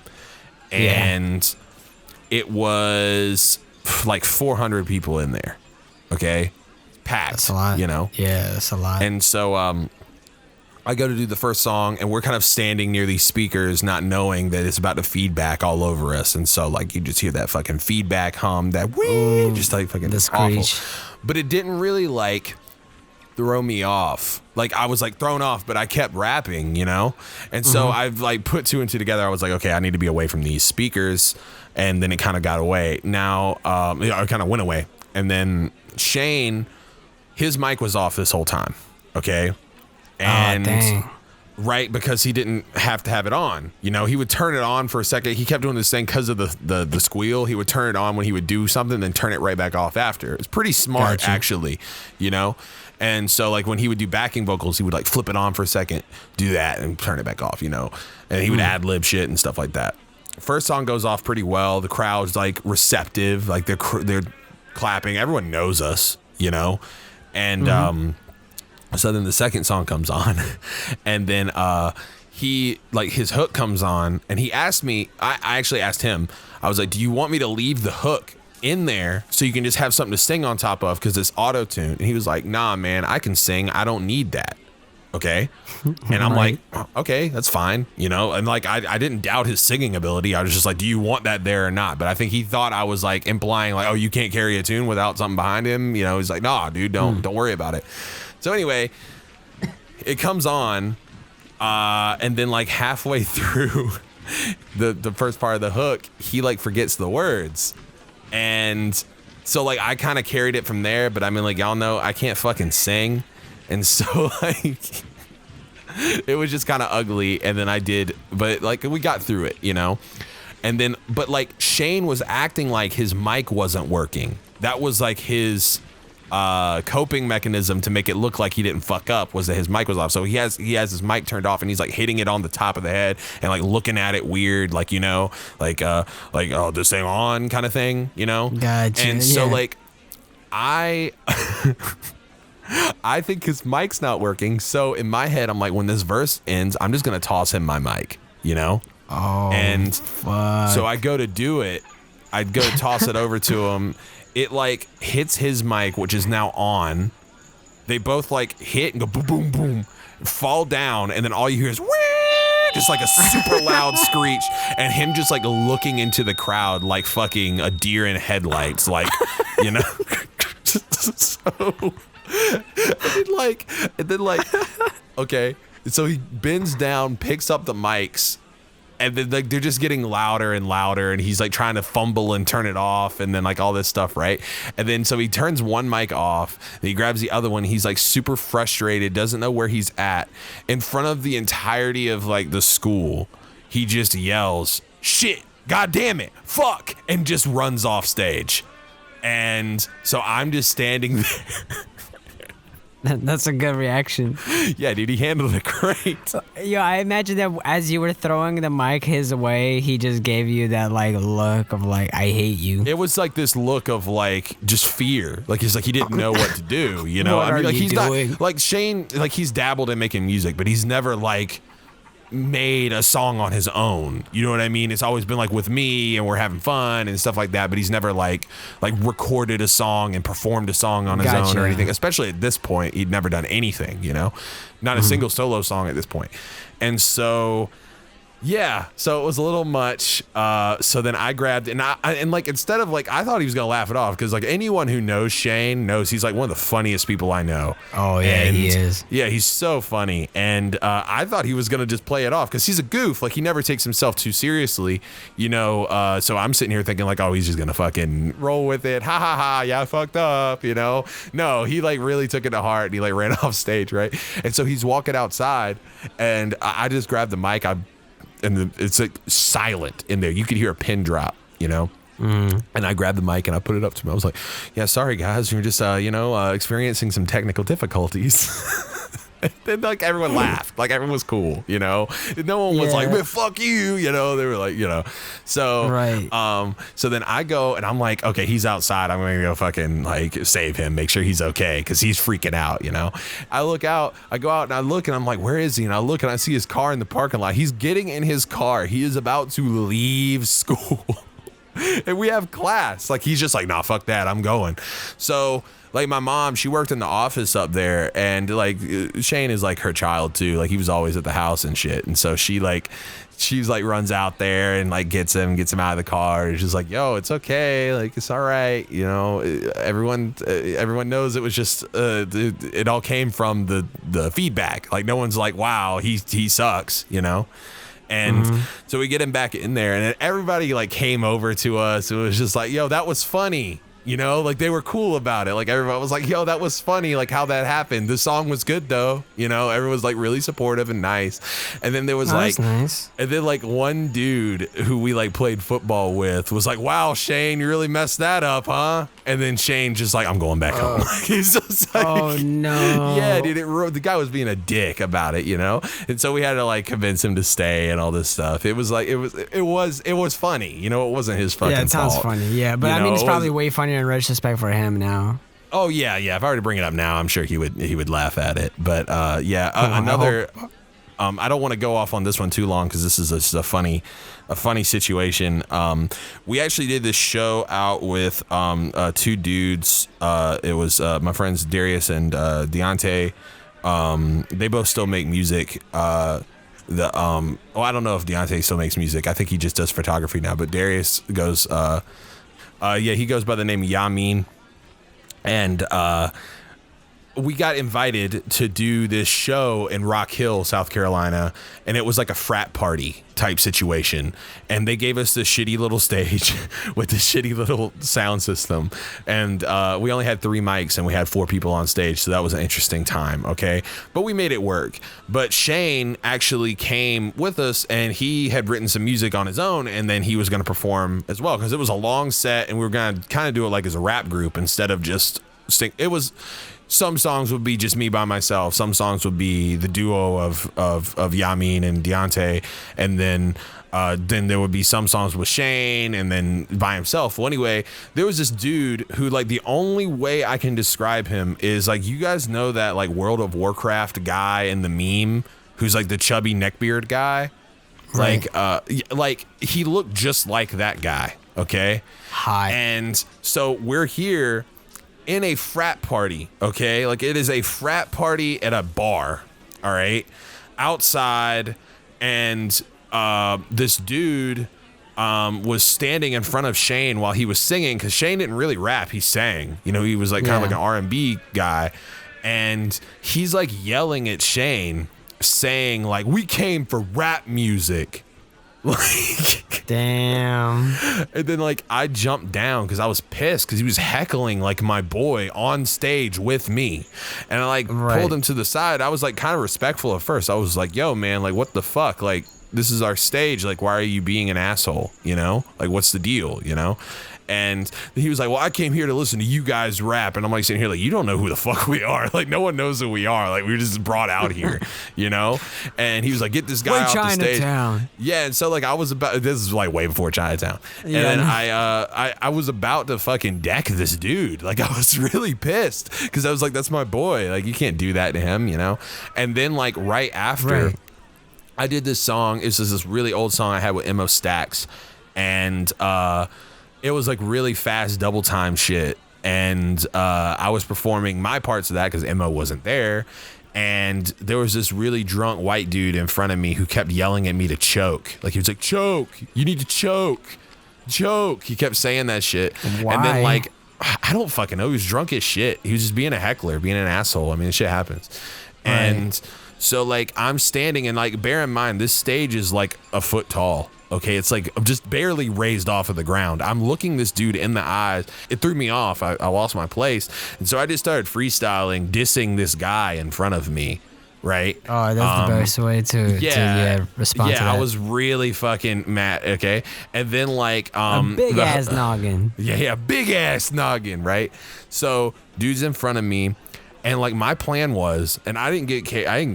and it was like 400 people in there. Okay, packed. That's a lot. You know. Yeah, that's a lot. And so I go to do the first song, and we're kind of standing near these speakers, not knowing that it's about to feedback all over us. And so, like, you just hear that fucking feedback hum, that whee, just like fucking awful. But it didn't really like throw me off. Like, I was like thrown off, but I kept rapping, you know. And so I've like put two and two together. I was like, okay, I need to be away from these speakers. And then it kind of got away. Now, it kind of went away. And then Shane, his mic was off this whole time. Okay. And dang. Right, because he didn't have to have it on. You know, he would turn it on for a second. He kept doing this thing because of the squeal. He would turn it on when he would do something, then turn it right back off after. It's pretty smart, actually, you know? And so, like, when he would do backing vocals, he would, like, flip it on for a second, do that, and turn it back off, you know? And he would ad-lib shit and stuff like that. First song goes off pretty well. The crowd's, like, receptive. Like, they're clapping. Everyone knows us, you know? And, so then the second song comes on, and then he, like, his hook comes on, and he asked me, I actually asked him, I was like, do you want me to leave the hook in there so you can just have something to sing on top of because it's auto-tune? And he was like, nah, man, I can sing. I don't need that. Okay. And I'm like, okay, that's fine. You know, and like, I didn't doubt his singing ability. I was just like, do you want that there or not? But I think he thought I was like implying like, oh, you can't carry a tune without something behind him. You know, he's like, nah, dude, don't worry about it. So anyway, it comes on, and then like halfway through the first part of the hook, he like forgets the words. And so like I kind of carried it from there, but I mean, like, y'all know I can't fucking sing. And so like it was just kind of ugly. And then but like we got through it, you know? And then, but like Shane was acting like his mic wasn't working. That was like his coping mechanism to make it look like he didn't fuck up, was that his mic was off. So he has his mic turned off, and he's like hitting it on the top of the head and like looking at it weird, like, you know, like oh, this thing on kind of thing, you know? Gotcha. And so like I think his mic's not working. So in my head, I'm like, when this verse ends, I'm just gonna toss him my mic, you know? Oh, and fuck. so I go to do it. I'd go toss it over to him, it like hits his mic, which is now on. They both like hit and go boom, boom, boom, fall down, and then all you hear is whee! Just like a super loud screech, and him just like looking into the crowd like fucking a deer in headlights, like, you know. So, and then like, okay, so he bends down, picks up the mics. And then like they're just getting louder and louder, and he's like trying to fumble and turn it off, and then like all this stuff, right? And then so he turns one mic off, and he grabs the other one. He's like super frustrated, doesn't know where he's at. In front of the entirety of like the school, he just yells, "Shit! God damn it! Fuck!" and just runs off stage. And so I'm just standing there. That's a good reaction. Yeah, dude, he handled it great. Yo, I imagine that as you were throwing the mic his way, he just gave you that like look of like, I hate you. It was like this look of like just fear. Like he's like he didn't know what to do, you know? What I mean, are like you he's doing? not like Shane, like he's dabbled in making music, but he's never like made a song on his own. You know what I mean? It's always been like with me and we're having fun and stuff like that, but he's never like recorded a song and performed a song on his own or anything. Especially at this point, he'd never done anything, you know? Not a single solo song at this point. And so yeah, so it was a little much. So then I grabbed and like instead of like I thought he was gonna laugh it off because like anyone who knows Shane knows he's like one of the funniest people I know. Oh yeah, and, he is. Yeah, he's so funny, and I thought he was gonna just play it off because he's a goof. Like he never takes himself too seriously, you know. So I'm sitting here thinking like, oh, he's just gonna fucking roll with it. Ha ha ha! Yeah, I fucked up, you know. No, he like really took it to heart and he like ran off stage, right? And so he's walking outside, and I just grabbed the mic. And it's like silent in there. You could hear a pin drop, you know? And I grabbed the mic and I put it up to him. I was like, yeah, sorry guys. We're just, experiencing some technical difficulties. And then like everyone laughed. Like everyone was cool, you know? No one was like, man, fuck you, you know? They were like, you know? So, right. So then I go and I'm like, okay, he's outside. I'm going to go fucking like save him, make sure he's okay. Because he's freaking out, you know? I look out, I go out and I look and I'm like, where is he? And I look and I see his car in the parking lot. He's getting in his car. He is about to leave school. And we have class. Like he's just like, nah, fuck that. I'm going. So like my mom, she worked in the office up there, and like Shane is like her child too. Like he was always at the house and shit. And so she's like runs out there and like gets him out of the car. And she's like, yo, it's okay. Like it's all right. You know, everyone knows it was just it all came from the feedback. Like no one's like, wow, he sucks, you know. And so we get him back in there, and then everybody like came over to us. It was just like, yo, that was funny. You know, like they were cool about it. Like everybody was like, yo, that was funny. Like how that happened. The song was good though. You know, everyone was like really supportive and nice. And then there was nice. And then like one dude who we like played football with was like, wow, Shane, you really messed that up, huh? And then Shane just like, I'm going back home. He's just like, oh no. Yeah, dude, the guy was being a dick about it, you know? And so we had to like convince him to stay and all this stuff. It was like, it was funny. You know, it wasn't his fucking fault. Yeah, it sounds funny. Yeah, but I mean, it's probably way funnier in retrospect for him now. Oh yeah. If I were to bring it up now, I'm sure he would laugh at it. But another. I don't want to go off on this one too long because this is a funny situation. We actually did this show out with two dudes. It was my friends Darius and Deontay. They both still make music. I don't know if Deontay still makes music. I think he just does photography now. But Darius goes. He goes by the name Yamin, and we got invited to do this show in Rock Hill, South Carolina, and it was like a frat party type situation. And they gave us this shitty little stage with this shitty little sound system. And we only had 3 mics and we had 4 people on stage. So that was an interesting time. Okay. But we made it work. But Shane actually came with us and he had written some music on his own. And then he was going to perform as well because it was a long set and we were going to kind of do it like as a rap group instead of just sing. It was. Some songs would be just me by myself. Some songs would be the duo of Yamin and Deontay. And then there would be some songs with Shane and then by himself. Well, anyway, there was this dude who like the only way I can describe him is like, you guys know that like World of Warcraft guy in the meme who's like the chubby neckbeard guy. Right. Like he looked just like that guy. Okay. Hot. And so we're here in a frat party. Okay. Like it is a frat party at a bar. All right. Outside. And this dude was standing in front of Shane while he was singing, because Shane didn't really rap. He sang. You know, he was like kind of like an R&B guy. And he's like yelling at Shane, saying like, "We came for rap music." Like, damn. And then like I jumped down because I was pissed because he was heckling like my boy on stage with me, and I like pulled him to the side. I was like kind of respectful at first. I was like, "Yo, man, like what the fuck? Like this is our stage. Like why are you being an asshole? You know, like what's the deal? You know?" And he was like, "Well, I came here to listen to you guys rap." And I'm like sitting here like, "You don't know who the fuck we are. Like no one knows who we are. Like we were just brought out here, you know?" And he was like, "Get this guy off the stage." Yeah. And so like I was about, this is like way before Chinatown. And then I was about to fucking deck this dude. Like I was really pissed because I was like, "That's my boy. Like you can't do that to him, you know?" And then like right after I did this song, it's just this really old song I had with Emo Stacks. And it was like really fast double time shit, and I was performing my parts of that because Emma wasn't there, and there was this really drunk white dude in front of me who kept yelling at me to choke. Like he was like, "Choke, you need to choke, choke." He kept saying that shit. Why? And then like I don't fucking know, he was drunk as shit. He was just being a heckler, being an asshole. I mean, shit happens. And so like I'm standing, and like bear in mind this stage is like a foot tall. Okay, it's like I'm just barely raised off of the ground. I'm looking this dude in the eyes. It threw me off. I lost my place. And so I just started freestyling, dissing this guy in front of me, right? Oh, that's the best way to respond to that. Yeah, I was really fucking mad, okay? And then like... a big-ass noggin. Yeah, big-ass noggin, right? So dude's in front of me. And like my plan was, and I didn't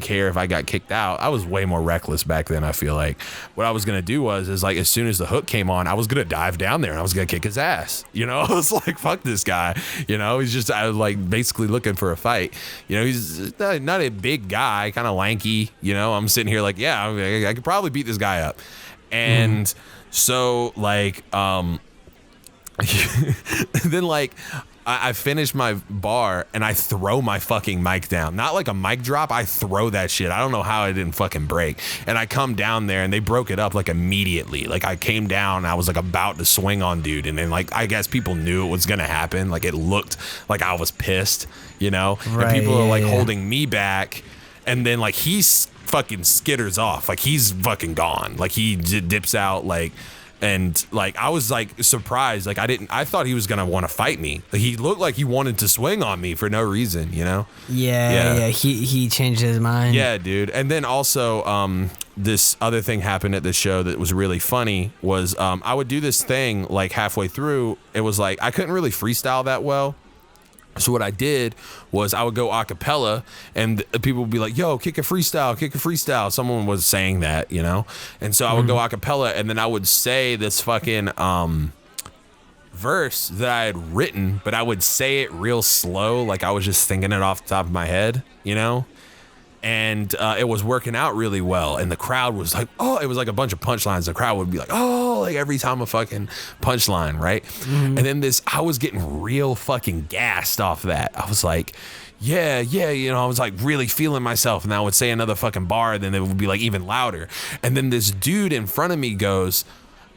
care if I got kicked out. I was way more reckless back then. I feel like what I was gonna do is like as soon as the hook came on, I was gonna dive down there and I was gonna kick his ass. You know, I was like, fuck this guy. You know, I was like basically looking for a fight. You know, he's not a big guy, kind of lanky. You know, I'm sitting here like, yeah, I could probably beat this guy up. And so like, then like. I finish my bar and I throw my fucking mic down. Not like a mic drop. I throw that shit. I don't know how it didn't fucking break. And I come down there and they broke it up like immediately. Like I came down and I was like about to swing on dude. And then like, I guess people knew it was going to happen. Like it looked like I was pissed, you know? And people are like holding me back. And then like he fucking skitters off. Like he's fucking gone. Like he dips out like... And like I was like surprised, like I thought he was gonna want to fight me. Like, he looked like he wanted to swing on me for no reason, you know. Yeah. He changed his mind. Yeah, dude. And then also this other thing happened at the show that was really funny was I would do this thing like halfway through. It was like I couldn't really freestyle that well. So what I did was I would go a cappella and people would be like, "Yo, kick a freestyle." Someone was saying that, you know? And so I would go a cappella and then I would say this fucking verse that I had written, but I would say it real slow. Like I was just thinking it off the top of my head, you know? And it was working out really well. And the crowd was like, oh, it was like a bunch of punchlines. The crowd would be like, oh, like every time a fucking punchline, right? And then I was getting real fucking gassed off that. I was like, yeah, you know, I was like really feeling myself. And I would say another fucking bar, and then it would be like even louder. And then this dude in front of me goes,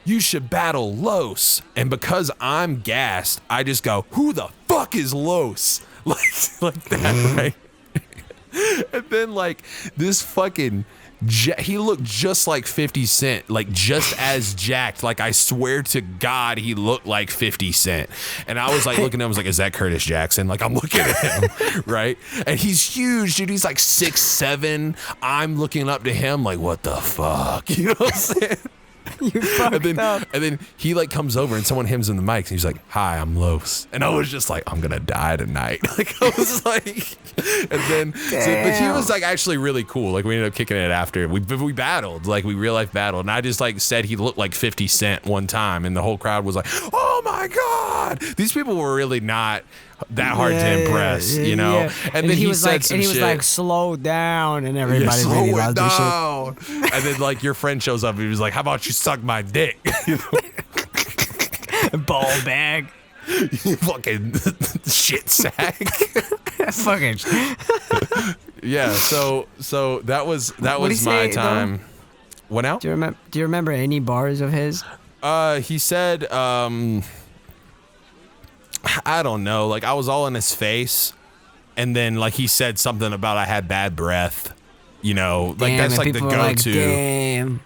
"You should battle Los." And because I'm gassed, I just go, "Who the fuck is Los?" Like that, right? And then like this fucking he looked just like 50 Cent, like just as jacked. Like I swear to God, he looked like 50 Cent. And I was like looking at him, I was like, "Is that Curtis Jackson?" Like I'm looking at him, right? And he's huge, dude. He's like 6'7". I'm looking up to him like, what the fuck? You know what I'm saying? You fucked up. And then he like comes over and someone hymns in the mic and he's like, "Hi, I'm Los." And I was just like, I'm gonna die tonight. Like I was like, and then but he was like actually really cool. Like we ended up kicking it after we battled, like we real life battled. And I just like said he looked like 50 Cent one time, and the whole crowd was like, "Oh my God!" These people were really not that hard to impress, you know. Yeah. And then he said like, some and he shit. was like, "Slow down," and everybody really loud down. And then like your friend shows up and he was like, "How about you suck my dick?" Ball bag. You fucking shit sack. Fucking. Yeah, so that was What'd he my say, time. What now? Do you remember any bars of his? He said, I don't know, like I was all in his face, and then like he said something about I had bad breath, you know, like Damn, that's and like the people were like, go-to. damn.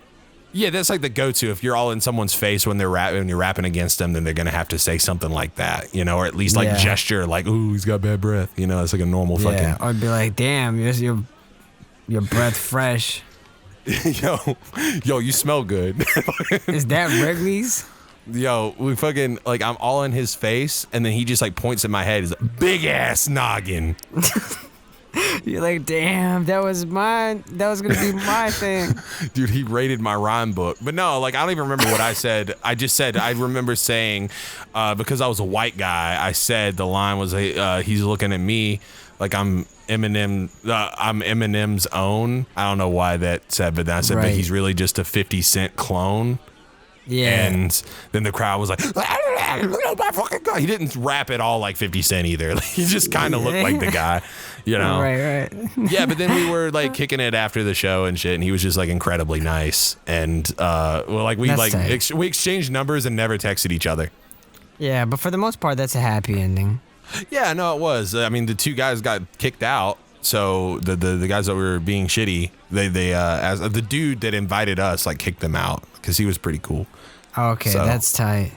Yeah, that's like the go-to. If you're all in someone's face when you're rapping against them, then they're gonna have to say something like that, you know, or at least like gesture like, "Ooh, he's got bad breath," you know. It's like a normal Yeah, fucking. or be like, damn, your breath fresh. yo, you smell good. Is that Wrigley's? Yo, we fucking like I'm all in his face, and then he just like points at my head. He's like, big ass noggin. You're like, damn, that was mine. That was gonna be my thing. Dude, he rated my rhyme book. But no, like I don't even remember what I said. I just said I remember saying, because I was a white guy, I said the line was, he's looking at me like I'm Eminem's own. I don't know why that said, but then I said, but he's really just a 50 Cent clone. Yeah. And then the crowd was like, oh my fucking God. He didn't rap at all like 50 Cent either. He just kind of looked like the guy, you know? Right. Yeah, but then we were like kicking it after the show and shit, and he was just like incredibly nice. And we exchanged numbers and never texted each other. Yeah, but for the most part, that's a happy ending. Yeah, no, it was. I mean, the two guys got kicked out. So the guys that were being shitty, they as the dude that invited us like kicked them out because he was pretty cool. Okay, so, that's tight.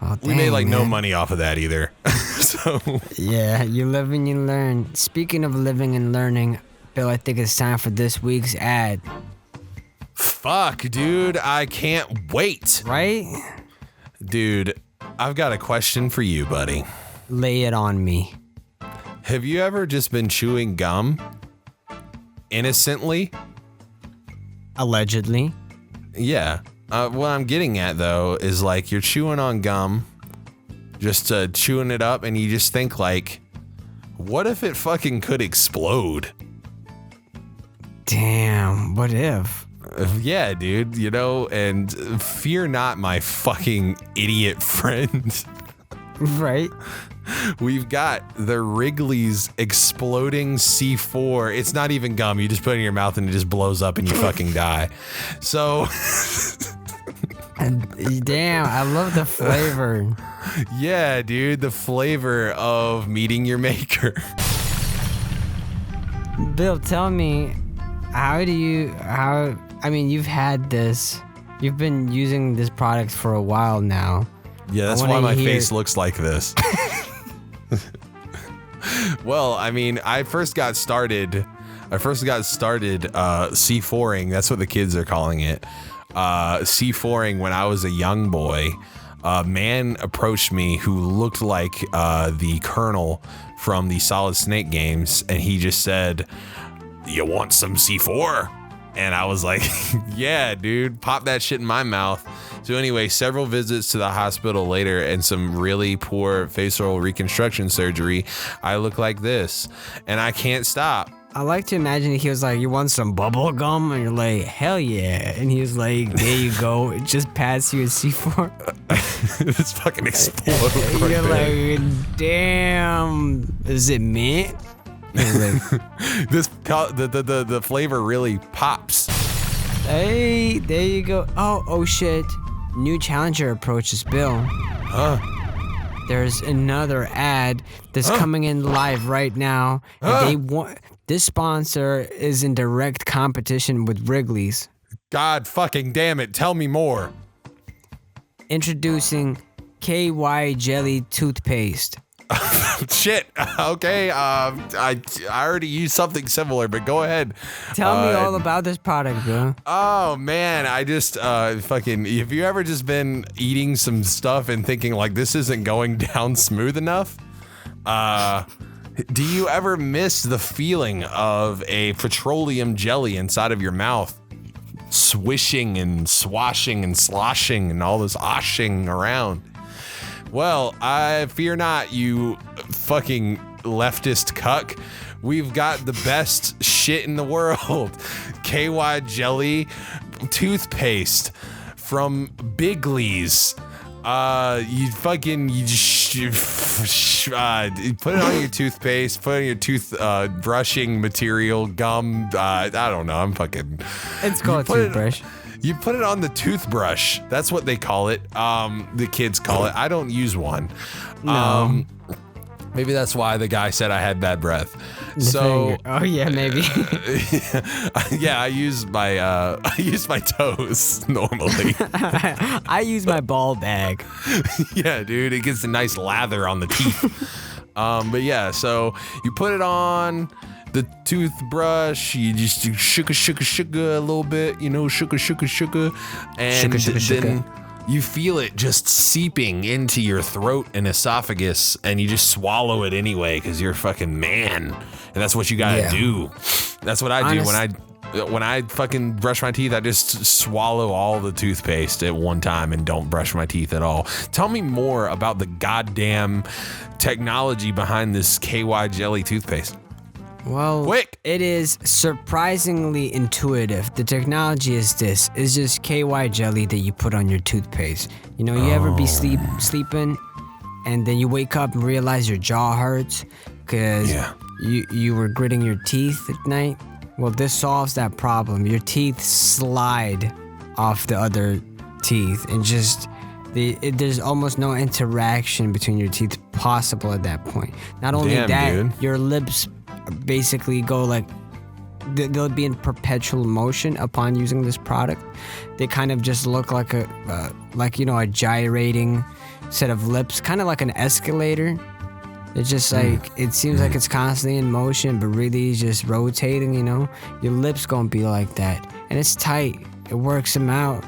Oh, we made like no money off of that either. So yeah, you live and you learn. Speaking of living and learning, Bill, I think it's time for this week's ad. Fuck, dude, I can't wait. Right? Dude, I've got a question for you, buddy. Lay it on me. Have you ever just been chewing gum innocently? Allegedly. Yeah. What I'm getting at, though, is like you're chewing on gum, just chewing it up, and you just think like, what if it fucking could explode? Damn, what if? Yeah, dude, you know, and fear not, my fucking idiot friend. Right? We've got the Wrigley's exploding C4. It's not even gum. You just put it in your mouth and it just blows up and you fucking die. So damn, I love the flavor. Yeah, dude, the flavor of meeting your maker. Bill, tell me, I mean, you've had this, you've been using this product for a while now. Yeah, that's why my face looks like this. Well, I mean, I first got started C4ing. That's what the kids are calling it. C4ing when I was a young boy. A man approached me who looked like the Colonel from the Solid Snake games, and he just said, "You want some C4?" And I was like, yeah, dude, pop that shit in my mouth. So anyway, several visits to the hospital later and some really poor facial reconstruction surgery, I look like this, and I can't stop. I like to imagine he was like, "You want some bubble gum?" And you're like, "Hell yeah!" And he was like, "There you go." It just passed you a C4. It's fucking explode. Right you're there. Like, damn, is it mint? Like, the flavor really pops. Hey, there you go. Oh shit. New challenger approaches Bill. Huh? There's another ad that's coming in live right now. This sponsor is in direct competition with Wrigley's. God fucking damn it, tell me more. Introducing KY Jelly Toothpaste. Shit. Okay. I already used something similar, but go ahead. Tell me all about this product, bro. Oh man, I just fucking. Have you ever just been eating some stuff and thinking like this isn't going down smooth enough? Do you ever miss the feeling of a petroleum jelly inside of your mouth, swishing and swashing and sloshing and all this oshing around? Well, I fear not, you fucking leftist cuck. We've got the best shit in the world. KY Jelly toothpaste from Bigley's. You put it on your toothpaste, put it on your tooth brushing material, gum. I don't know. It's called a toothbrush. You put it on the toothbrush. That's what they call it. The kids call it. I don't use one. No. Maybe that's why the guy said I had bad breath. So, oh yeah, maybe. yeah, I use my toes normally. I use my ball bag. Yeah, dude, it gets a nice lather on the teeth. But yeah, so you put it on the toothbrush, you just shooka a little bit, shooka, and then you feel it just seeping into your throat and esophagus, and you just swallow it anyway because you're a fucking man, and that's what you gotta do. That's what I do when I fucking brush my teeth. I just swallow all the toothpaste at one time and don't brush my teeth at all. Tell me more about the goddamn technology behind this KY jelly toothpaste. Well, Quick. It is surprisingly intuitive. The technology is this. It's just KY jelly that you put on your toothpaste. You ever be sleeping and then you wake up and realize your jaw hurts because you were gritting your teeth at night? Well, this solves that problem. Your teeth slide off the other teeth and just there's almost no interaction between your teeth possible at that point. Not only that, your lips basically go like they'll be in perpetual motion upon using this product. They kind of just look like a gyrating set of lips, kind of like an escalator. It's just like it seems like it's constantly in motion, but really just rotating. Your lips gonna be like that, and it's tight. It works them out.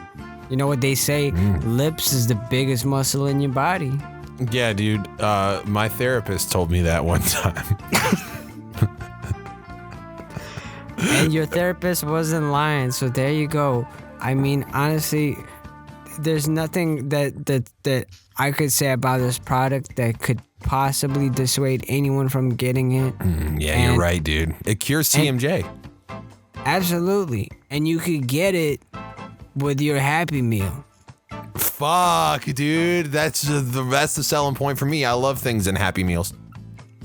You know what they say? Lips is the biggest muscle in your body. Yeah, dude. My therapist told me that one time. And your therapist wasn't lying, so there you go. I mean, honestly, there's nothing that I could say about this product that could possibly dissuade anyone from getting it. You're right, dude. It cures TMJ. Absolutely. And you could get it with your Happy Meal. Fuck, dude. That's the selling point for me. I love things in Happy Meals.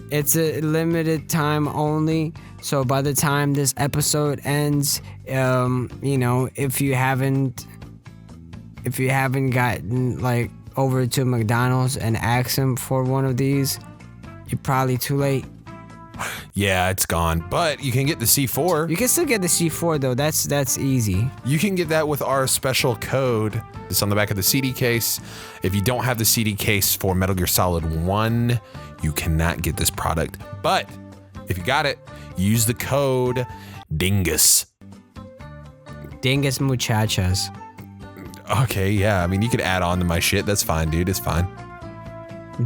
It's a limited time only. So by the time this episode ends, if you haven't gotten like over to McDonald's and asked them for one of these, you're probably too late. Yeah, it's gone. But you can get the C4. You can still get the C4 though. That's easy. You can get that with our special code. It's on the back of the CD case. If you don't have the CD case for Metal Gear Solid 1, you cannot get this product. But if you got it, use the code DINGUS. Dingus muchachas. Okay, yeah. I mean, you could add on to my shit. That's fine, dude. It's fine.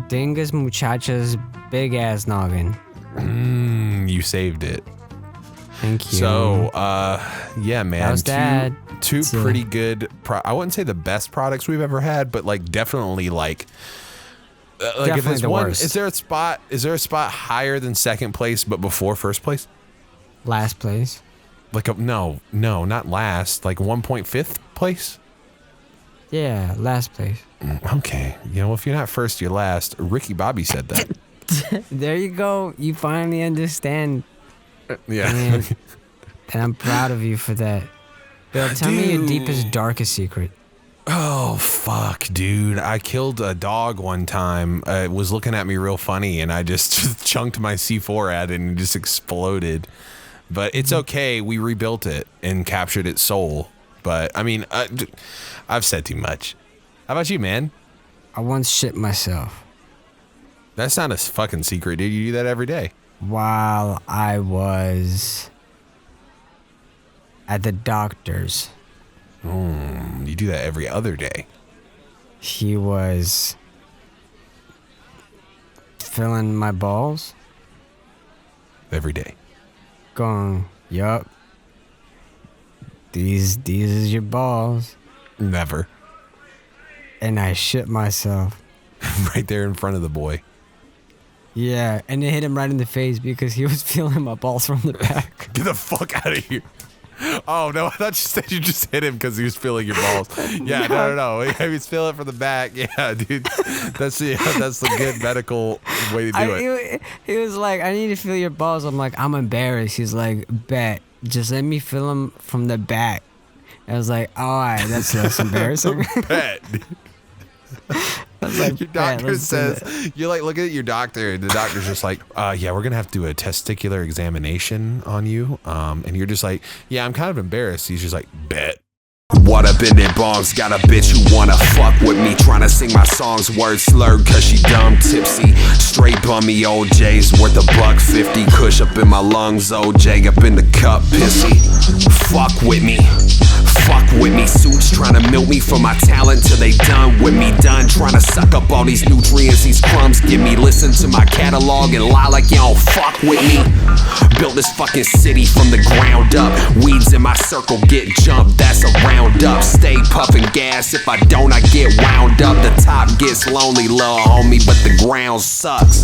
Dingus muchachas, big ass noggin. You saved it. Thank you. So, yeah, man. How's that? Two pretty good. I wouldn't say the best products we've ever had, but like definitely like. If there's the one, worst. is there a spot higher than second place but before first place? Last place. Like no, not last. Like 1.5th place. Yeah, last place. Okay, if you're not first, you're last. Ricky Bobby said that. There you go. You finally understand. Yeah. And I'm proud of you for that. Bill, tell me your deepest, darkest secret. Oh, fuck, dude. I killed a dog one time. It was looking at me real funny, and I just chunked my C4 at it, and it just exploded. But it's okay. We rebuilt it and captured its soul. But, I mean, I've said too much. How about you, man? I once shit myself. That's not a fucking secret, dude. You do that every day. While I was at the doctor's. You do that every other day. He was filling my balls. Every day. Going, yup. These is your balls. Never. And I shit myself. Right there in front of the boy. Yeah, and it hit him right in the face because he was feeling my balls from the back. Get the fuck out of here. Oh no, I thought you said you just hit him because he was feeling your balls. Yeah, no. He was feeling it from the back. Yeah, dude, that's the good medical way to do it. He was like, I need to feel your balls. I'm like, I'm embarrassed. He's like, bet, just let me feel them from the back. I was like, all right, that's less embarrassing. Bet. Like, your doctor says, you're like looking at your doctor, and the doctor's just like, yeah, we're gonna have to do a testicular examination on you. And you're just like, yeah, I'm kind of embarrassed. He's just like, bet. What up in their bongs? Got a bitch who wanna fuck with me, tryna sing my songs, words slurred cause she dumb tipsy. Straight bummy OJ's worth $1.50. Kush up in my lungs, OJ up in the cup, pissy. Fuck with me. Suits tryna milk me for my talent till they done with me. Done tryna suck up all these nutrients these crumbs give me. Listen to my catalog and lie like you don't fuck with me. Built this fucking city from the ground up. Weeds in my circle get jumped, that's a roundup. Stay puffing gas, if I don't I get wound up. The top gets lonely, little homie, but the ground sucks.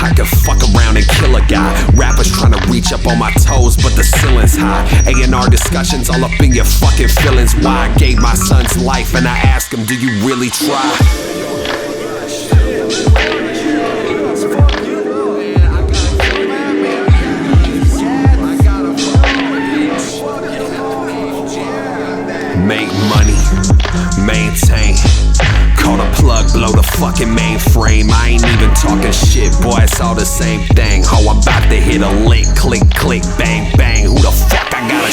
I could fuck around and kill a guy. Rappers tryna reach up on my toes, but the ceiling's high. A&R discussions all up in your fucking feelings. Why I gave my son's life and I ask him, do you really try? Make money, maintain. Call the plug, blow the fucking mainframe. I ain't even talking shit, boy, it's all the same thing. Oh, I'm about to hit a lick, click, click, bang, bang. Who the fuck I gotta